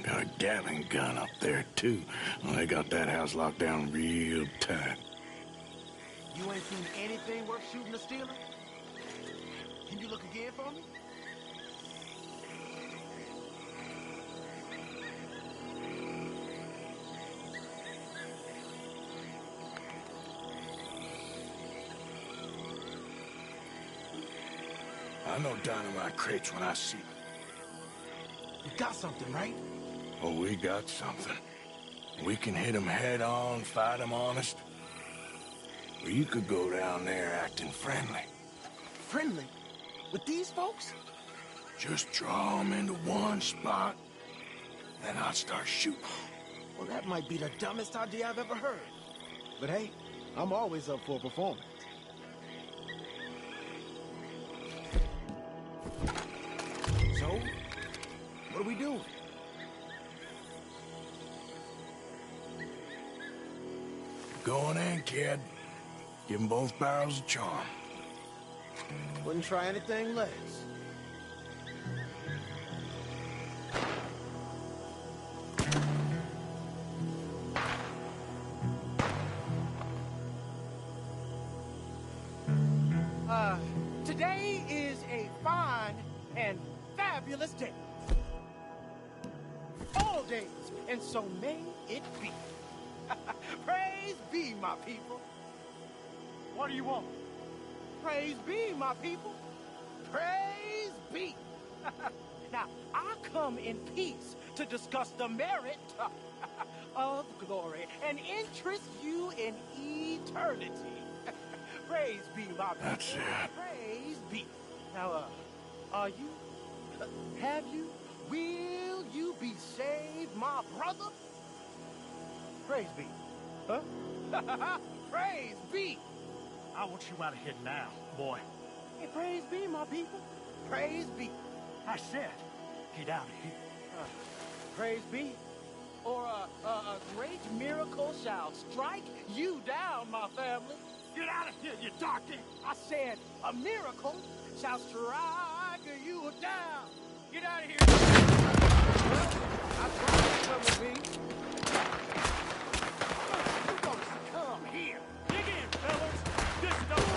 Got a Gatling gun up there, too. Well, they got that house locked down real tight. You ain't seen anything worth shooting or stealing? Can you look again for me? I know dynamite crates when I see them. You got something, right? Oh, we got something. We can hit them head on, fight them honest. Or you could go down there acting friendly. Friendly? With these folks? Just draw them into one spot, then I'll start shooting. Well, that might be the dumbest idea I've ever heard. But hey, I'm always up for a performance. So, what are we doing? Going in, kid. Give them both barrels a charm. Wouldn't try anything less. Today is a fine and fabulous day. All days, and so may it be. Praise be, my people. What do you want? Praise be, my people. Praise be. Now, I come in peace to discuss the merit of glory and interest you in eternity. Praise be, my people. That's it. Praise be. Now, are you? Have you? Will you be saved, my brother? Praise be. Huh? Praise be. I want you out of here now, boy. Hey, praise be, my people. Praise be. I said, get out of here. Praise be. Or a great miracle shall strike you down, my family. Get out of here, you donkey. I said, a miracle shall strike you down. Get out of here. Well, I tried to come with me. You're gonna succumb here. Dig in, fellas. This don't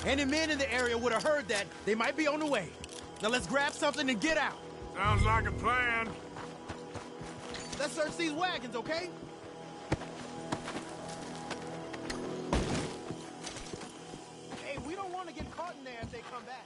Any men in the area would have heard that. They might be on the way. Now let's grab something and get out. Sounds like a plan. Let's search these wagons, okay? Hey, we don't want to get caught in there if they come back.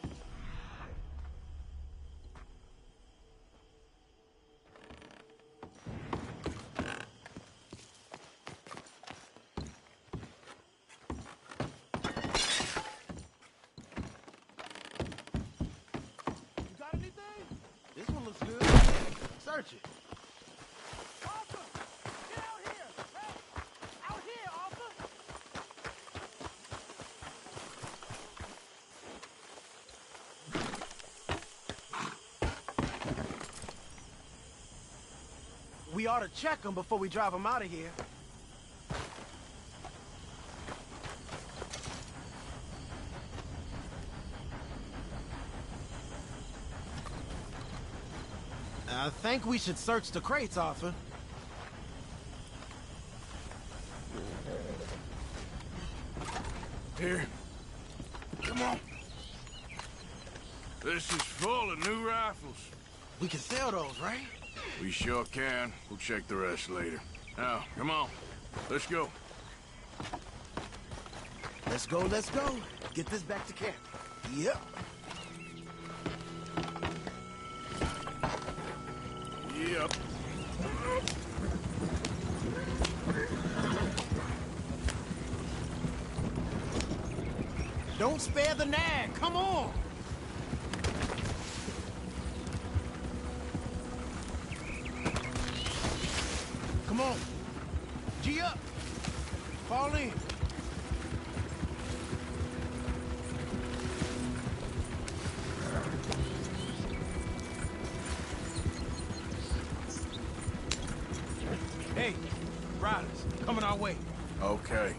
Search it. Arthur! Get out here! Hey! Out here, Arthur! We we ought to check them before we drive them out of here. I think we should search the crates, Arthur. Here. Come on. This is full of new rifles. We can sell those, right? We sure can. We'll check the rest later. Now, come on. Let's go. Let's go, let's go. Get this back to camp. Yep. Yep. Don't spare the nag. Come on. Come on. G up. Fall in. Hey, riders, coming our way. Okay.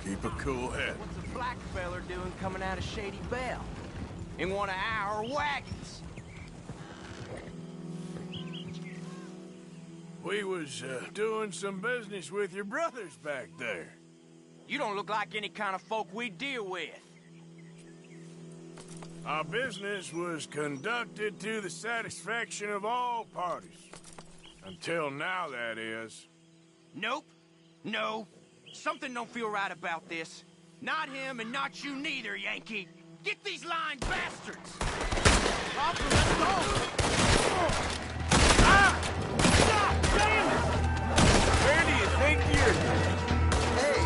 Keep a cool head. What's a black feller doing coming out of Shady Belle? In one of our wagons? We was doing some business with your brothers back there. You don't look like any kind of folk we deal with. Our business was conducted to the satisfaction of all parties. Until now, that is. Nope. No. Something don't feel right about this. Not him and not you neither, Yankee. Get these lying bastards! Arthur, let's go! Ah! Stop! Damn it! Where do you think you're... Hey,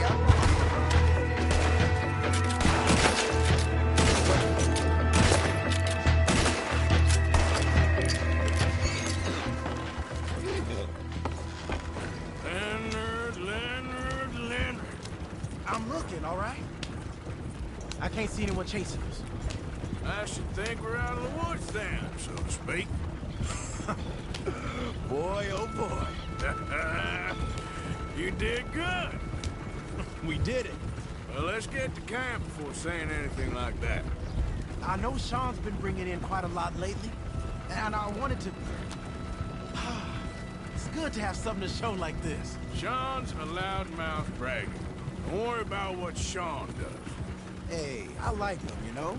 Leonard. I'm looking, all right? I can't see anyone chasing us. I should think we're out of the woods then, so to speak. Boy, oh boy. You did good. We did it. Well, let's get to camp before saying anything like that. I know Sean's been bringing in quite a lot lately, and I wanted to... It's good to have something to show like this. Sean's a loudmouth bragger. Don't worry about what Sean does. Hey, I like him, you know?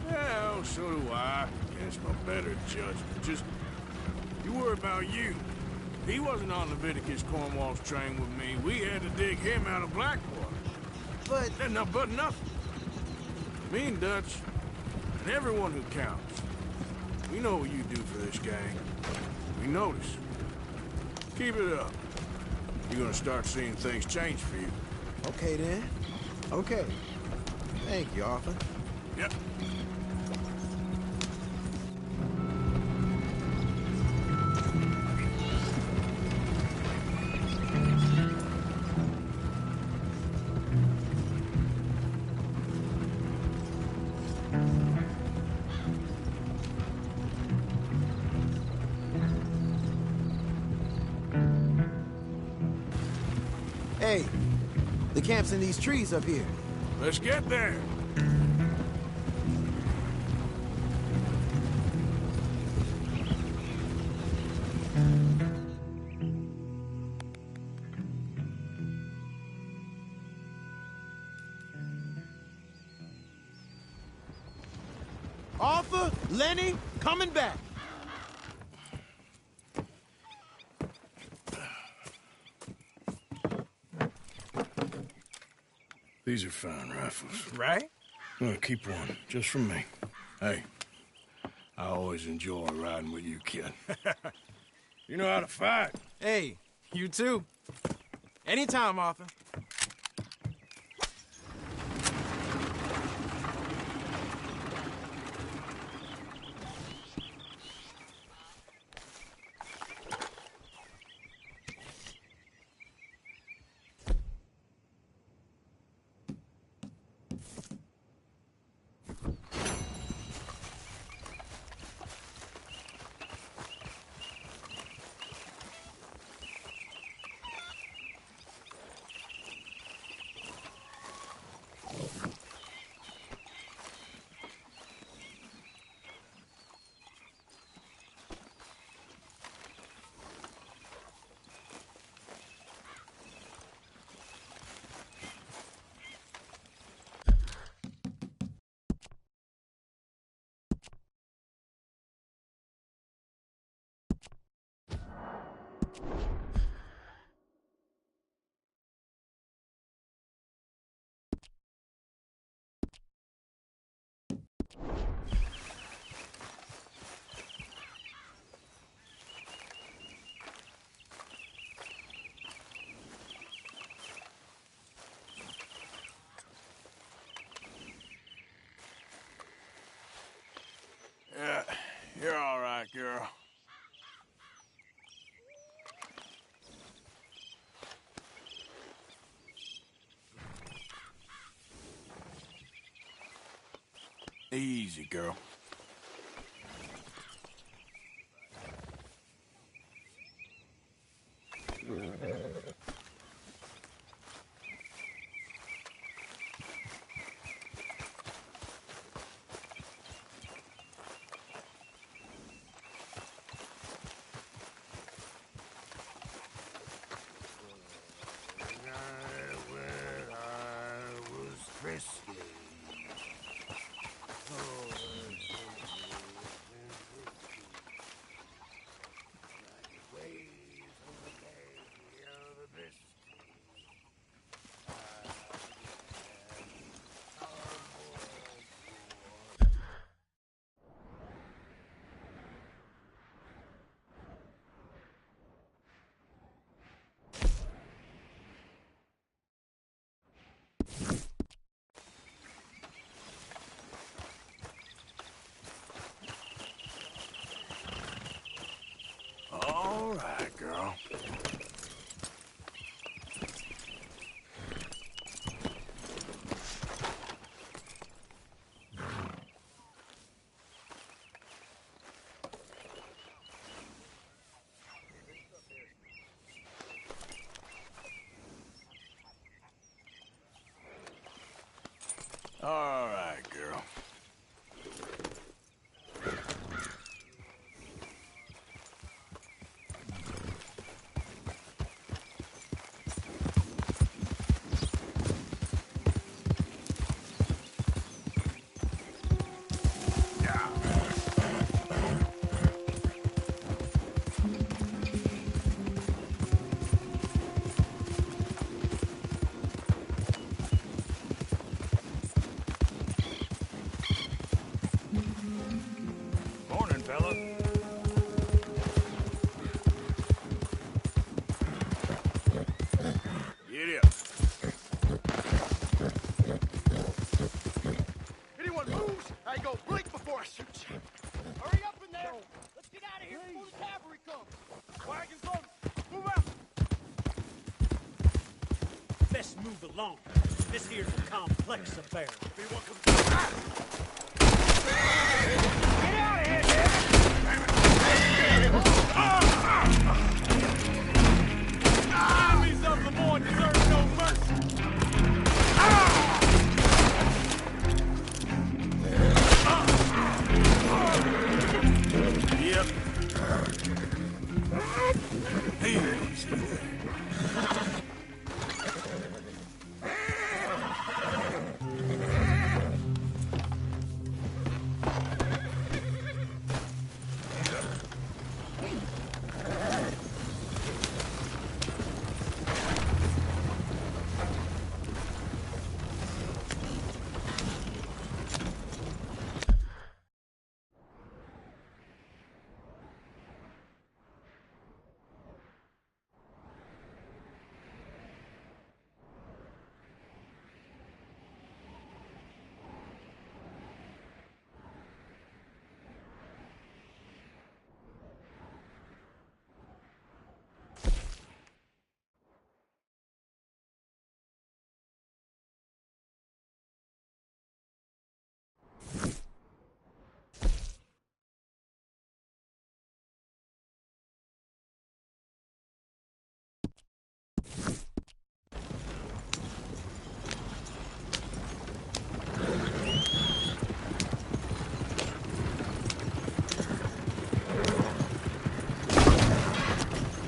Yeah, well, so do I. Against my better judgment. Just, you worry about you. He wasn't on Leviticus Cornwall's train with me. We had to dig him out of Blackwater. But... But nothing. Me and Dutch, and everyone who counts, we know what you do for this gang. We notice. Keep it up. You're gonna start seeing things change for you. Okay, then. Okay. Thank you, Arthur. Yep. Hey, the camp's in these trees up here. Let's get there. Arthur, Lenny, coming back. These are fine rifles. Right? I'm gonna keep one, just for me. Hey, I always enjoy riding with you, kid. You know how to fight. Hey, you too. Anytime, Arthur. Easy, girl. All right, girl. All right, girl. Morning, fella. Get up. Anyone moves, I go blink before I shoot you. Hurry up in there. Let's get out of here before the cavalry comes. Wagons on. Move out. Best move along. This here's a complex affair. Anyone comes back. Get out of here, Armies of the Lord deserve no mercy. Yep. Easy there.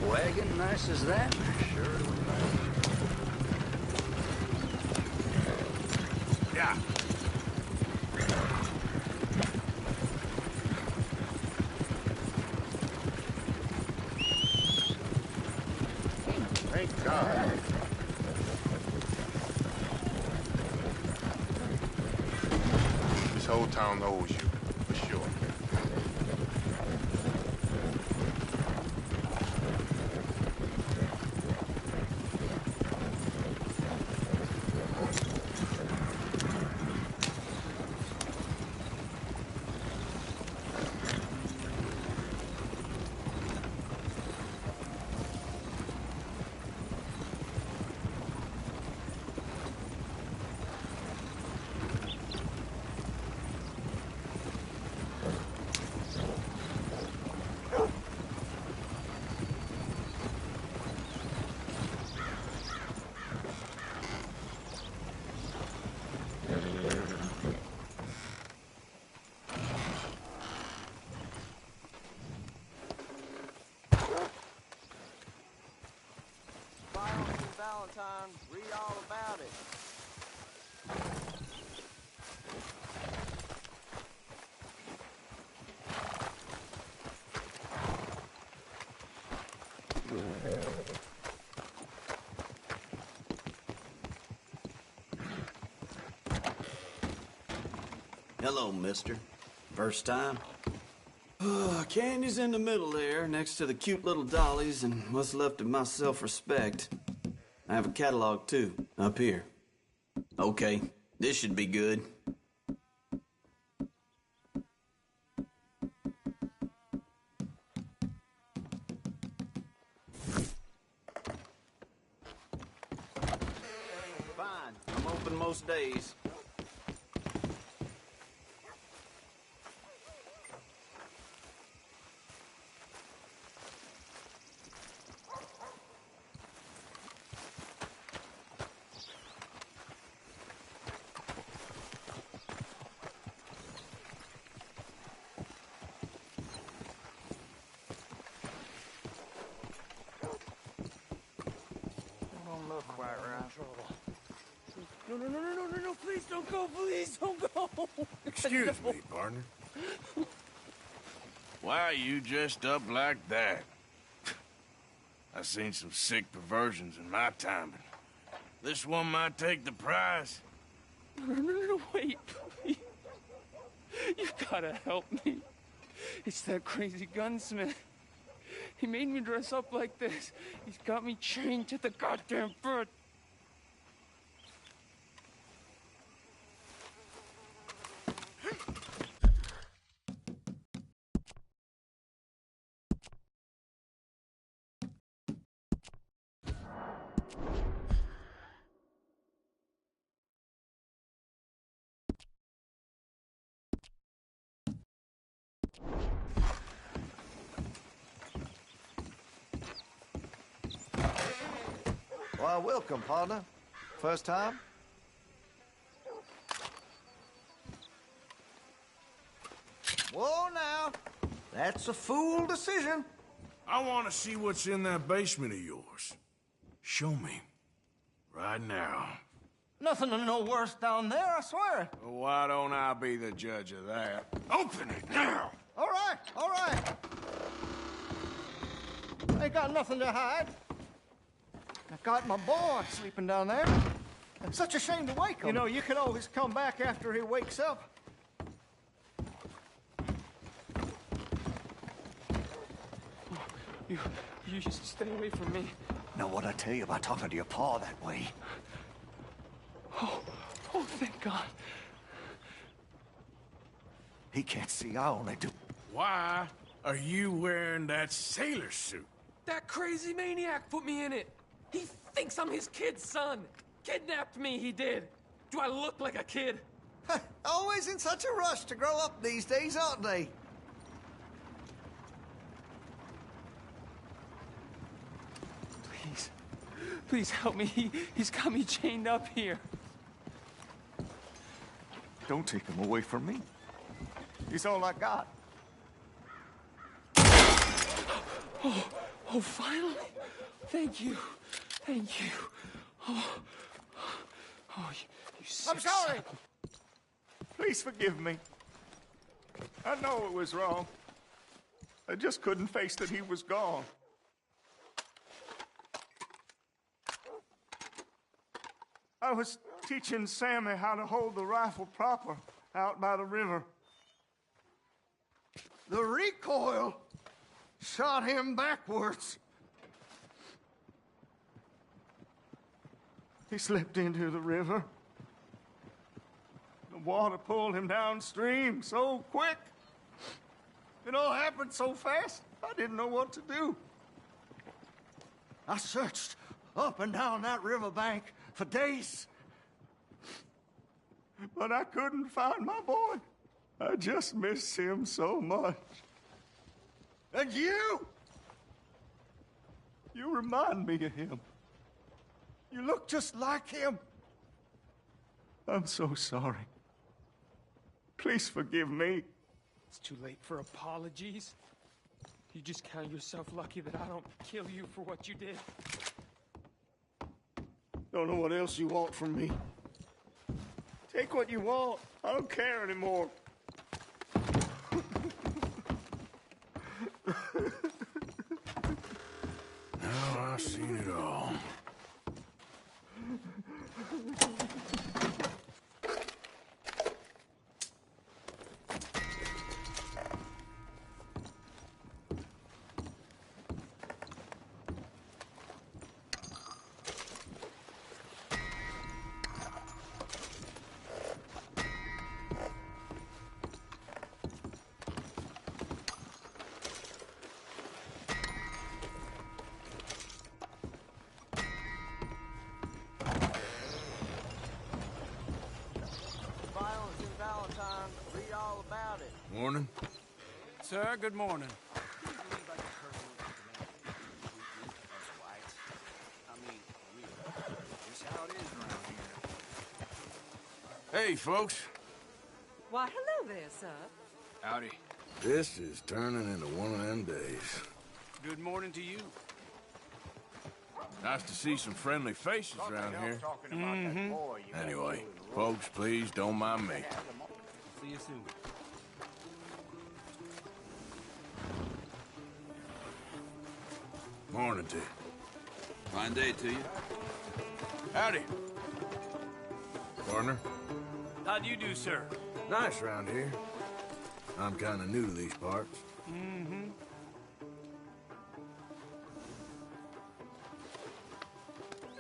Wagon nice as that? Sure. Yeah. Thank God. This whole town owes you, for sure. Valentine. Read all about it. Hello, mister. First time? Candy's in the middle there, next to the cute little dollies and what's left of my self-respect. I have a catalog, too, up here. Okay, this should be good. Fine, I'm open most days. No, please don't go, please don't go. Excuse me, partner. Why are you dressed up like that? I've seen some sick perversions in my time, but this one might take the prize. No, wait, please. You gotta help me. It's that crazy gunsmith. He made me dress up like this. He's got me chained to the goddamn bed. Why, welcome, partner. First time? Whoa, now. That's a fool decision. I want to see what's in that basement of yours. Show me. Right now. Nothing no worse down there, I swear. Well, why don't I be the judge of that? Open it now! All right, all right. Ain't got nothing to hide. I got my boy sleeping down there. It's such a shame to wake him. You know, you can always come back after he wakes up. You just stay away from me. Know what I tell you about talking to your paw that way? Oh, thank God. He can't see, I only do. Why are you wearing that sailor suit? That crazy maniac put me in it. He thinks I'm his kid's son. Kidnapped me, he did. Do I look like a kid? Always in such a rush to grow up these days, aren't they? Please help me. He's got me chained up here. Don't take him away from me. He's all I got. Oh, finally. Thank you. Thank you. You sick I'm sorry. son. Please forgive me. I know it was wrong. I just couldn't face that he was gone. I was teaching Sammy how to hold the rifle proper out by the river. The recoil shot him backwards. He slipped into the river. The water pulled him downstream so quick. It all happened so fast, I didn't know what to do. I searched up and down that riverbank for days. But I couldn't find my boy. I just miss him so much. And you remind me of him. You look just like him. I'm so sorry. Please forgive me. It's too late for apologies. You just count yourself lucky that I don't kill you for what you did. Don't know what else you want from me. Take what you want. I don't care anymore. Now I've seen it all. Morning. Sir, good morning. Hey, folks. Why, hello there, sir. Howdy. This is turning into one of them days. Good morning to you. Nice to see some friendly faces around here. Mm-hmm. Anyway, folks, please don't mind me. See you soon. Morning to you. Fine day to you. Howdy. Partner. How do you do, sir? Nice around here. I'm kind of new to these parts. Mm-hmm.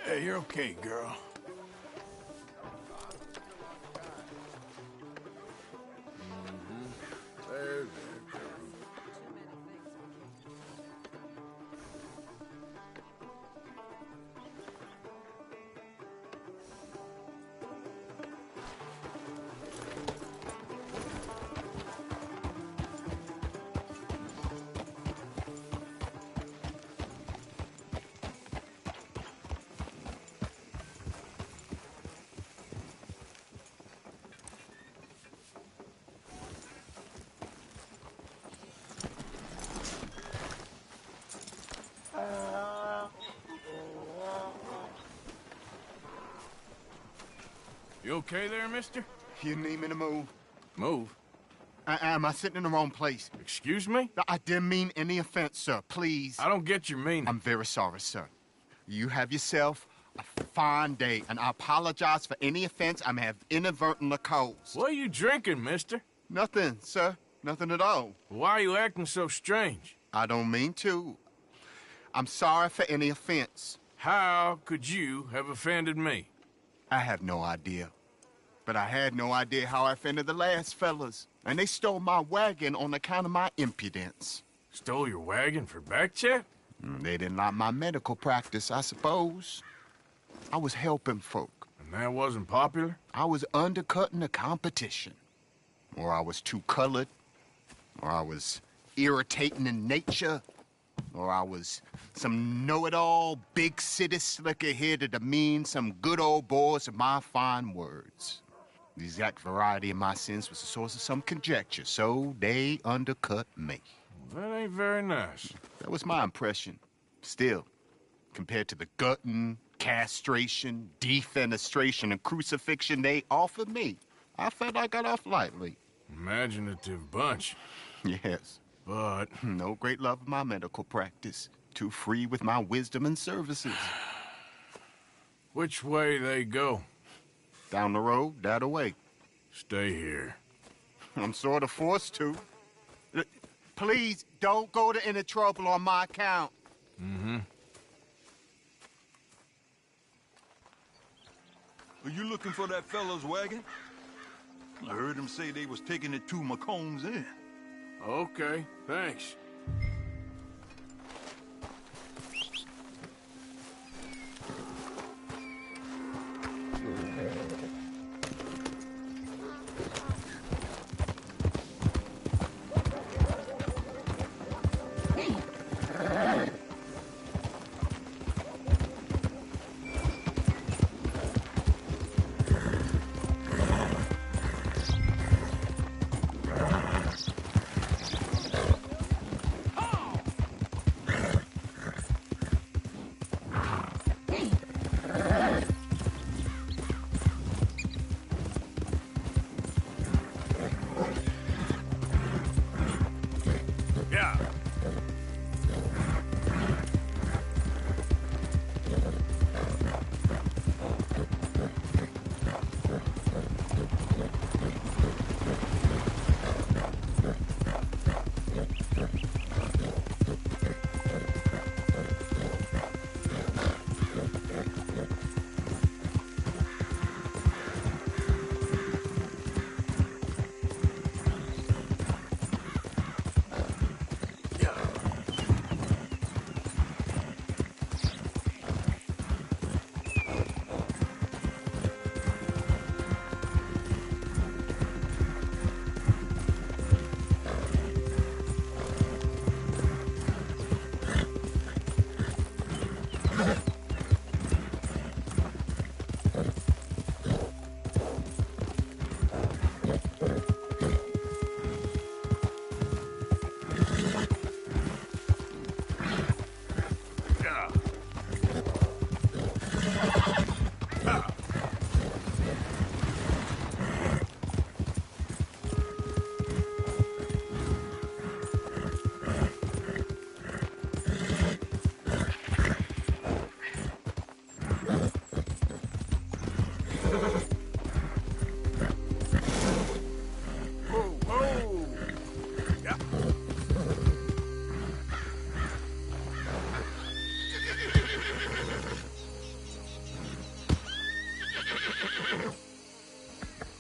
Hey, you're okay, girl. There. You okay there, mister? You need me to move? Move? Am I sitting in the wrong place? Excuse me? I didn't mean any offense, sir. Please. I don't get your meaning. I'm very sorry, sir. You have yourself a fine day, and I apologize for any offense I may have inadvertently caused. What are you drinking, mister? Nothing, sir. Nothing at all. Why are you acting so strange? I don't mean to. I'm sorry for any offense. How could you have offended me? I have no idea. But I had no idea how I offended the last fellas. And they stole my wagon on account of my impudence. Stole your wagon for back check? They didn't like my medical practice, I suppose. I was helping folk. And that wasn't popular? I was undercutting the competition. Or I was too colored. Or I was irritating in nature. Or I was some know-it-all, big city slicker here to demean some good old boys of my fine words. The exact variety of my sins was the source of some conjecture, so they undercut me. That ain't very nice. That was my impression. Still, compared to the gutting, castration, defenestration, and crucifixion they offered me, I felt I got off lightly. Imaginative bunch. Yes. But no great love of my medical practice. Too free with my wisdom and services. Which way they go? Down the road, that away. Stay here. I'm sort of forced to. Please, don't go to any trouble on my account. Mm-hmm. Are you looking for that fellow's wagon? I heard him say they was taking it to McComb's Inn. Okay, thanks.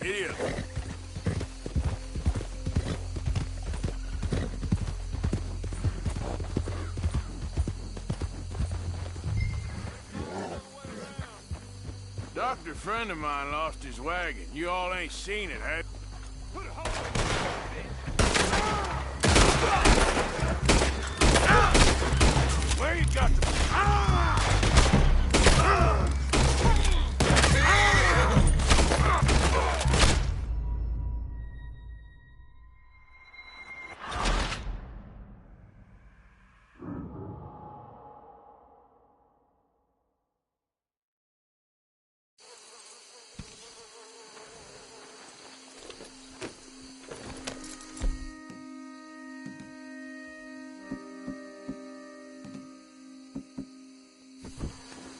Idiot. Doctor friend of mine lost his wagon. You all ain't seen it, have you? Where you got the...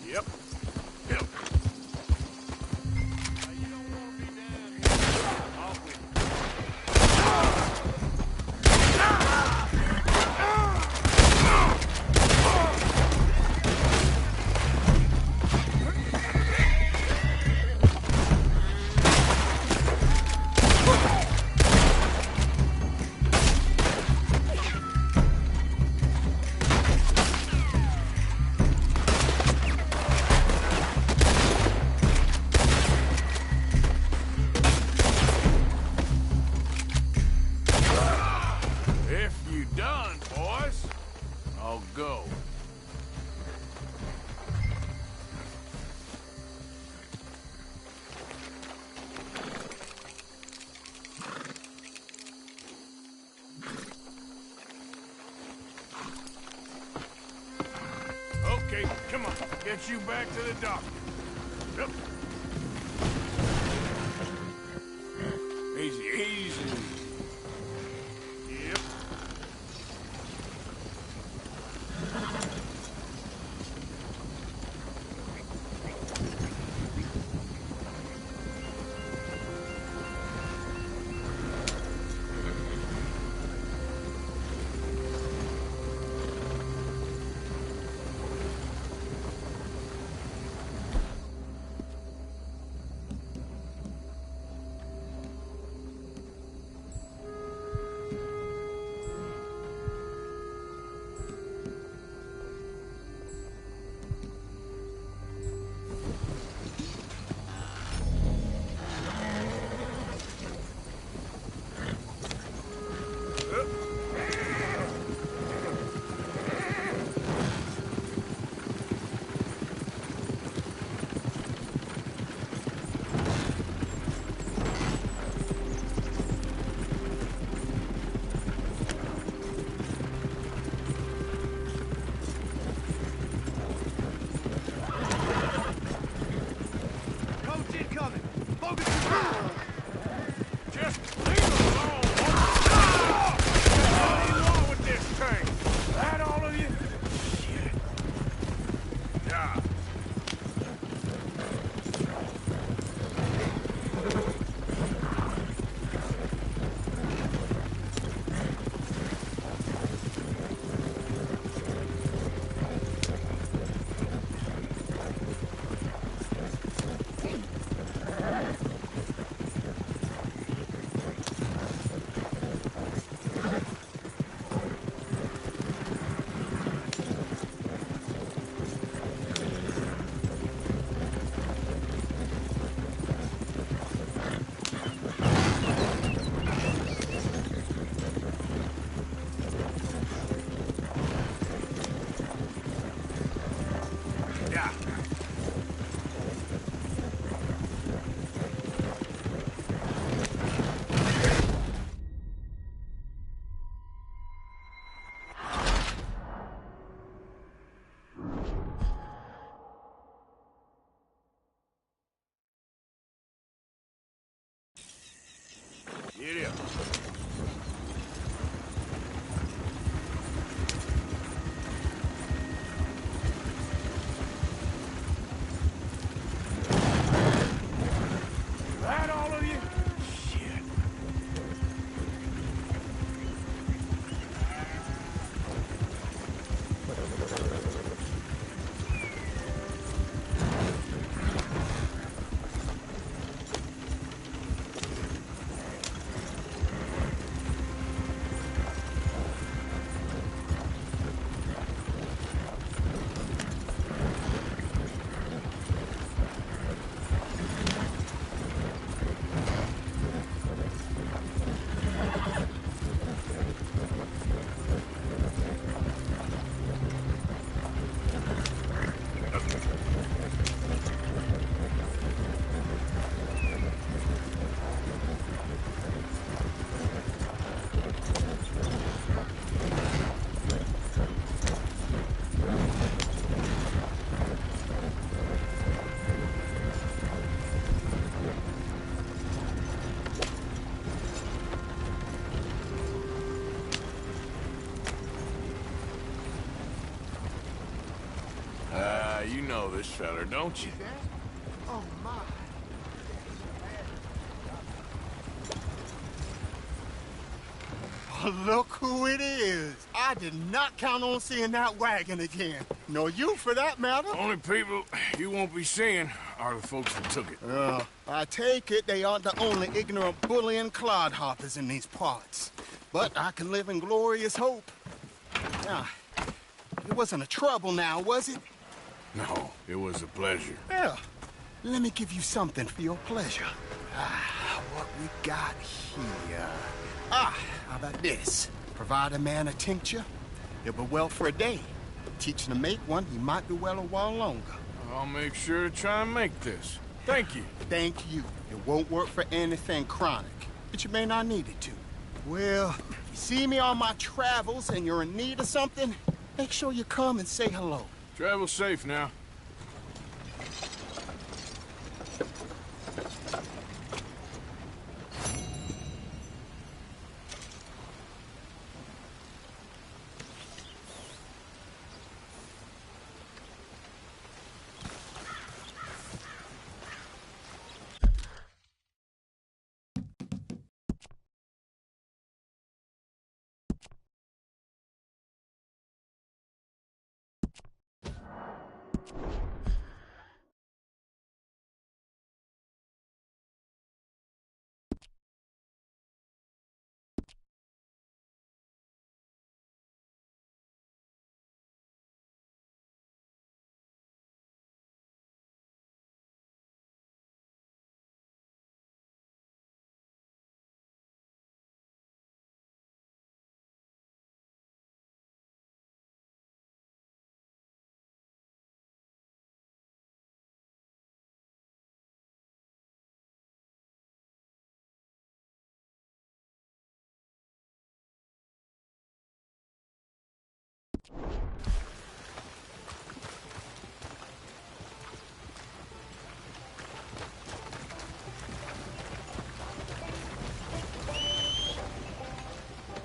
Yep. Yep. You don't want to be down here. Off with If you done, boys, I'll go. Okay, come on. Get you back to the doctor. Yep. Easy, easy. Yep. Coach incoming! Focus your fire! Just leave him alone. What do you want with this thing? That all of you? Shit. Yeah. Yeah. Get up. That all of you? Shit. this feller, don't you? Oh, my. Look who it is. I did not count on seeing that wagon again. Nor you, for that matter. Only people you won't be seeing are the folks that took it. I take it they aren't the only ignorant bullying clodhoppers in these parts. But I can live in glorious hope. Now, it wasn't a trouble now, was it? No, it was a pleasure. Yeah. Let me give you something for your pleasure. What we got here? How about this? Provide a man a tincture, he'll be well for a day. Teach him to make one, he might be well a while longer. I'll make sure to try and make this. Thank you. Thank you. It won't work for anything chronic, but you may not need it to. Well, if you see me on my travels and you're in need of something, make sure you come and say hello. Travel safe now.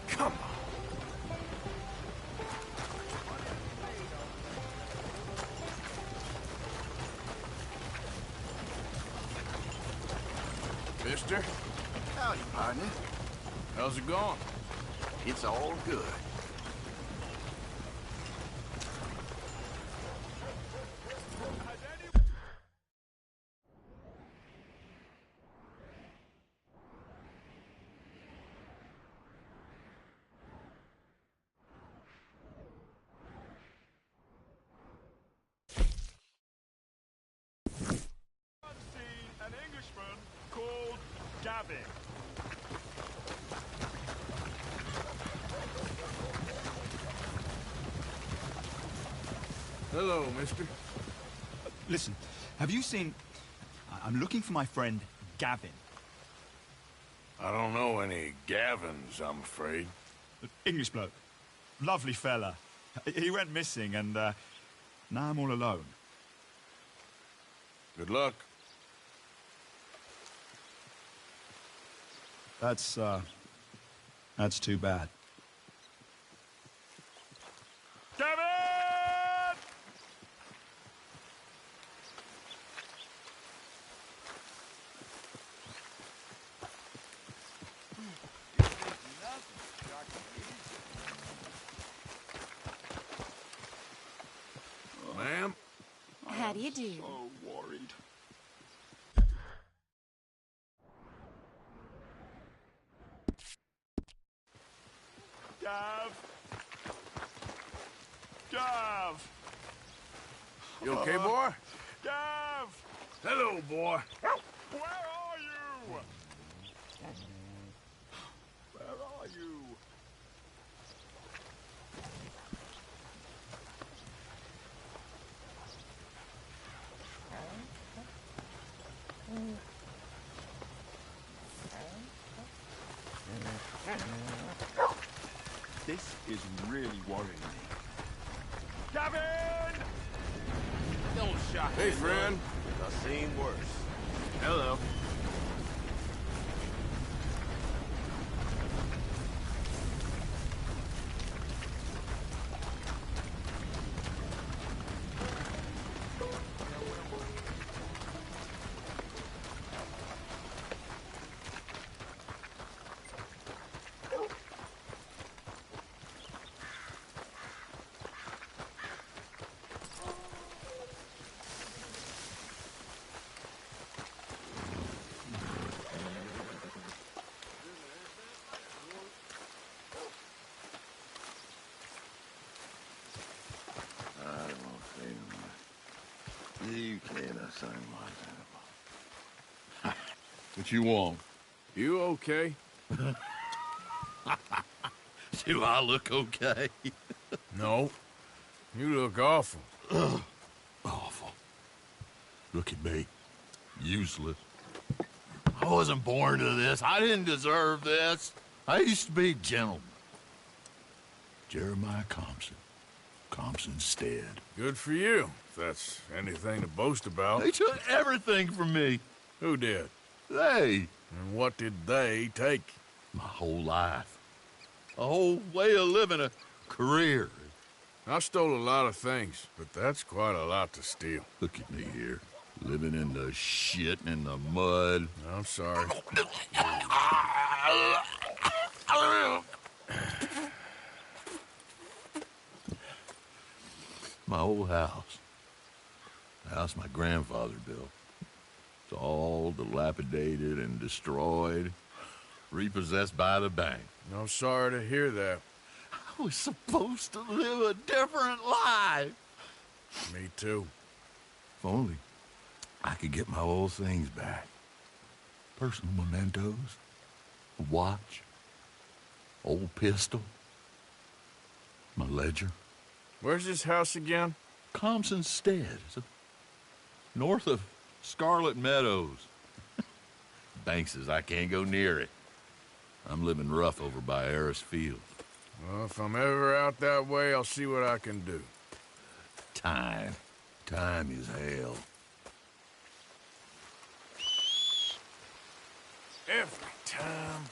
Come on. Mister? Howdy, partner. How's it going? It's all good. An Englishman called Gavin. Hello, mister. Listen, have you seen... I'm looking for my friend Gavin. I don't know any Gavins, I'm afraid. English bloke. Lovely fella. He went missing and now I'm all alone. Good luck. That's too bad. Gavin! Ma'am? How do you do? So worried. Gav! Gav! You okay, boy? Gav! Hello, boy. Where are you? Where are you? This is really worrying me. Gavin! Don't shock Hey, me, friend. son. I've seen worse. Hello. What you want? You okay? Do I look okay? No. You look awful. Awful. Look at me. Useless. I wasn't born to this. I didn't deserve this. I used to be a gentleman. Jeremiah Compson. Compson Stead. Good for you, if that's anything to boast about. They took everything from me. Who did? They. And what did they take? My whole life. A whole way of living, a career. I stole a lot of things, but that's quite a lot to steal. Look at me here, living in the shit and the mud. I'm sorry. My old house. The house my grandfather built. It's all dilapidated and destroyed, repossessed by the bank. I'm sorry to hear that. I was supposed to live a different life. Me too. If only I could get my old things back. Personal mementos, a watch, old pistol, my ledger. Where's this house again? Compson Stead. It's north of Scarlet Meadows. Bank says I can't go near it. I'm living rough over by Harris Field. Well, if I'm ever out that way, I'll see what I can do. Time. Time is hell. Every time.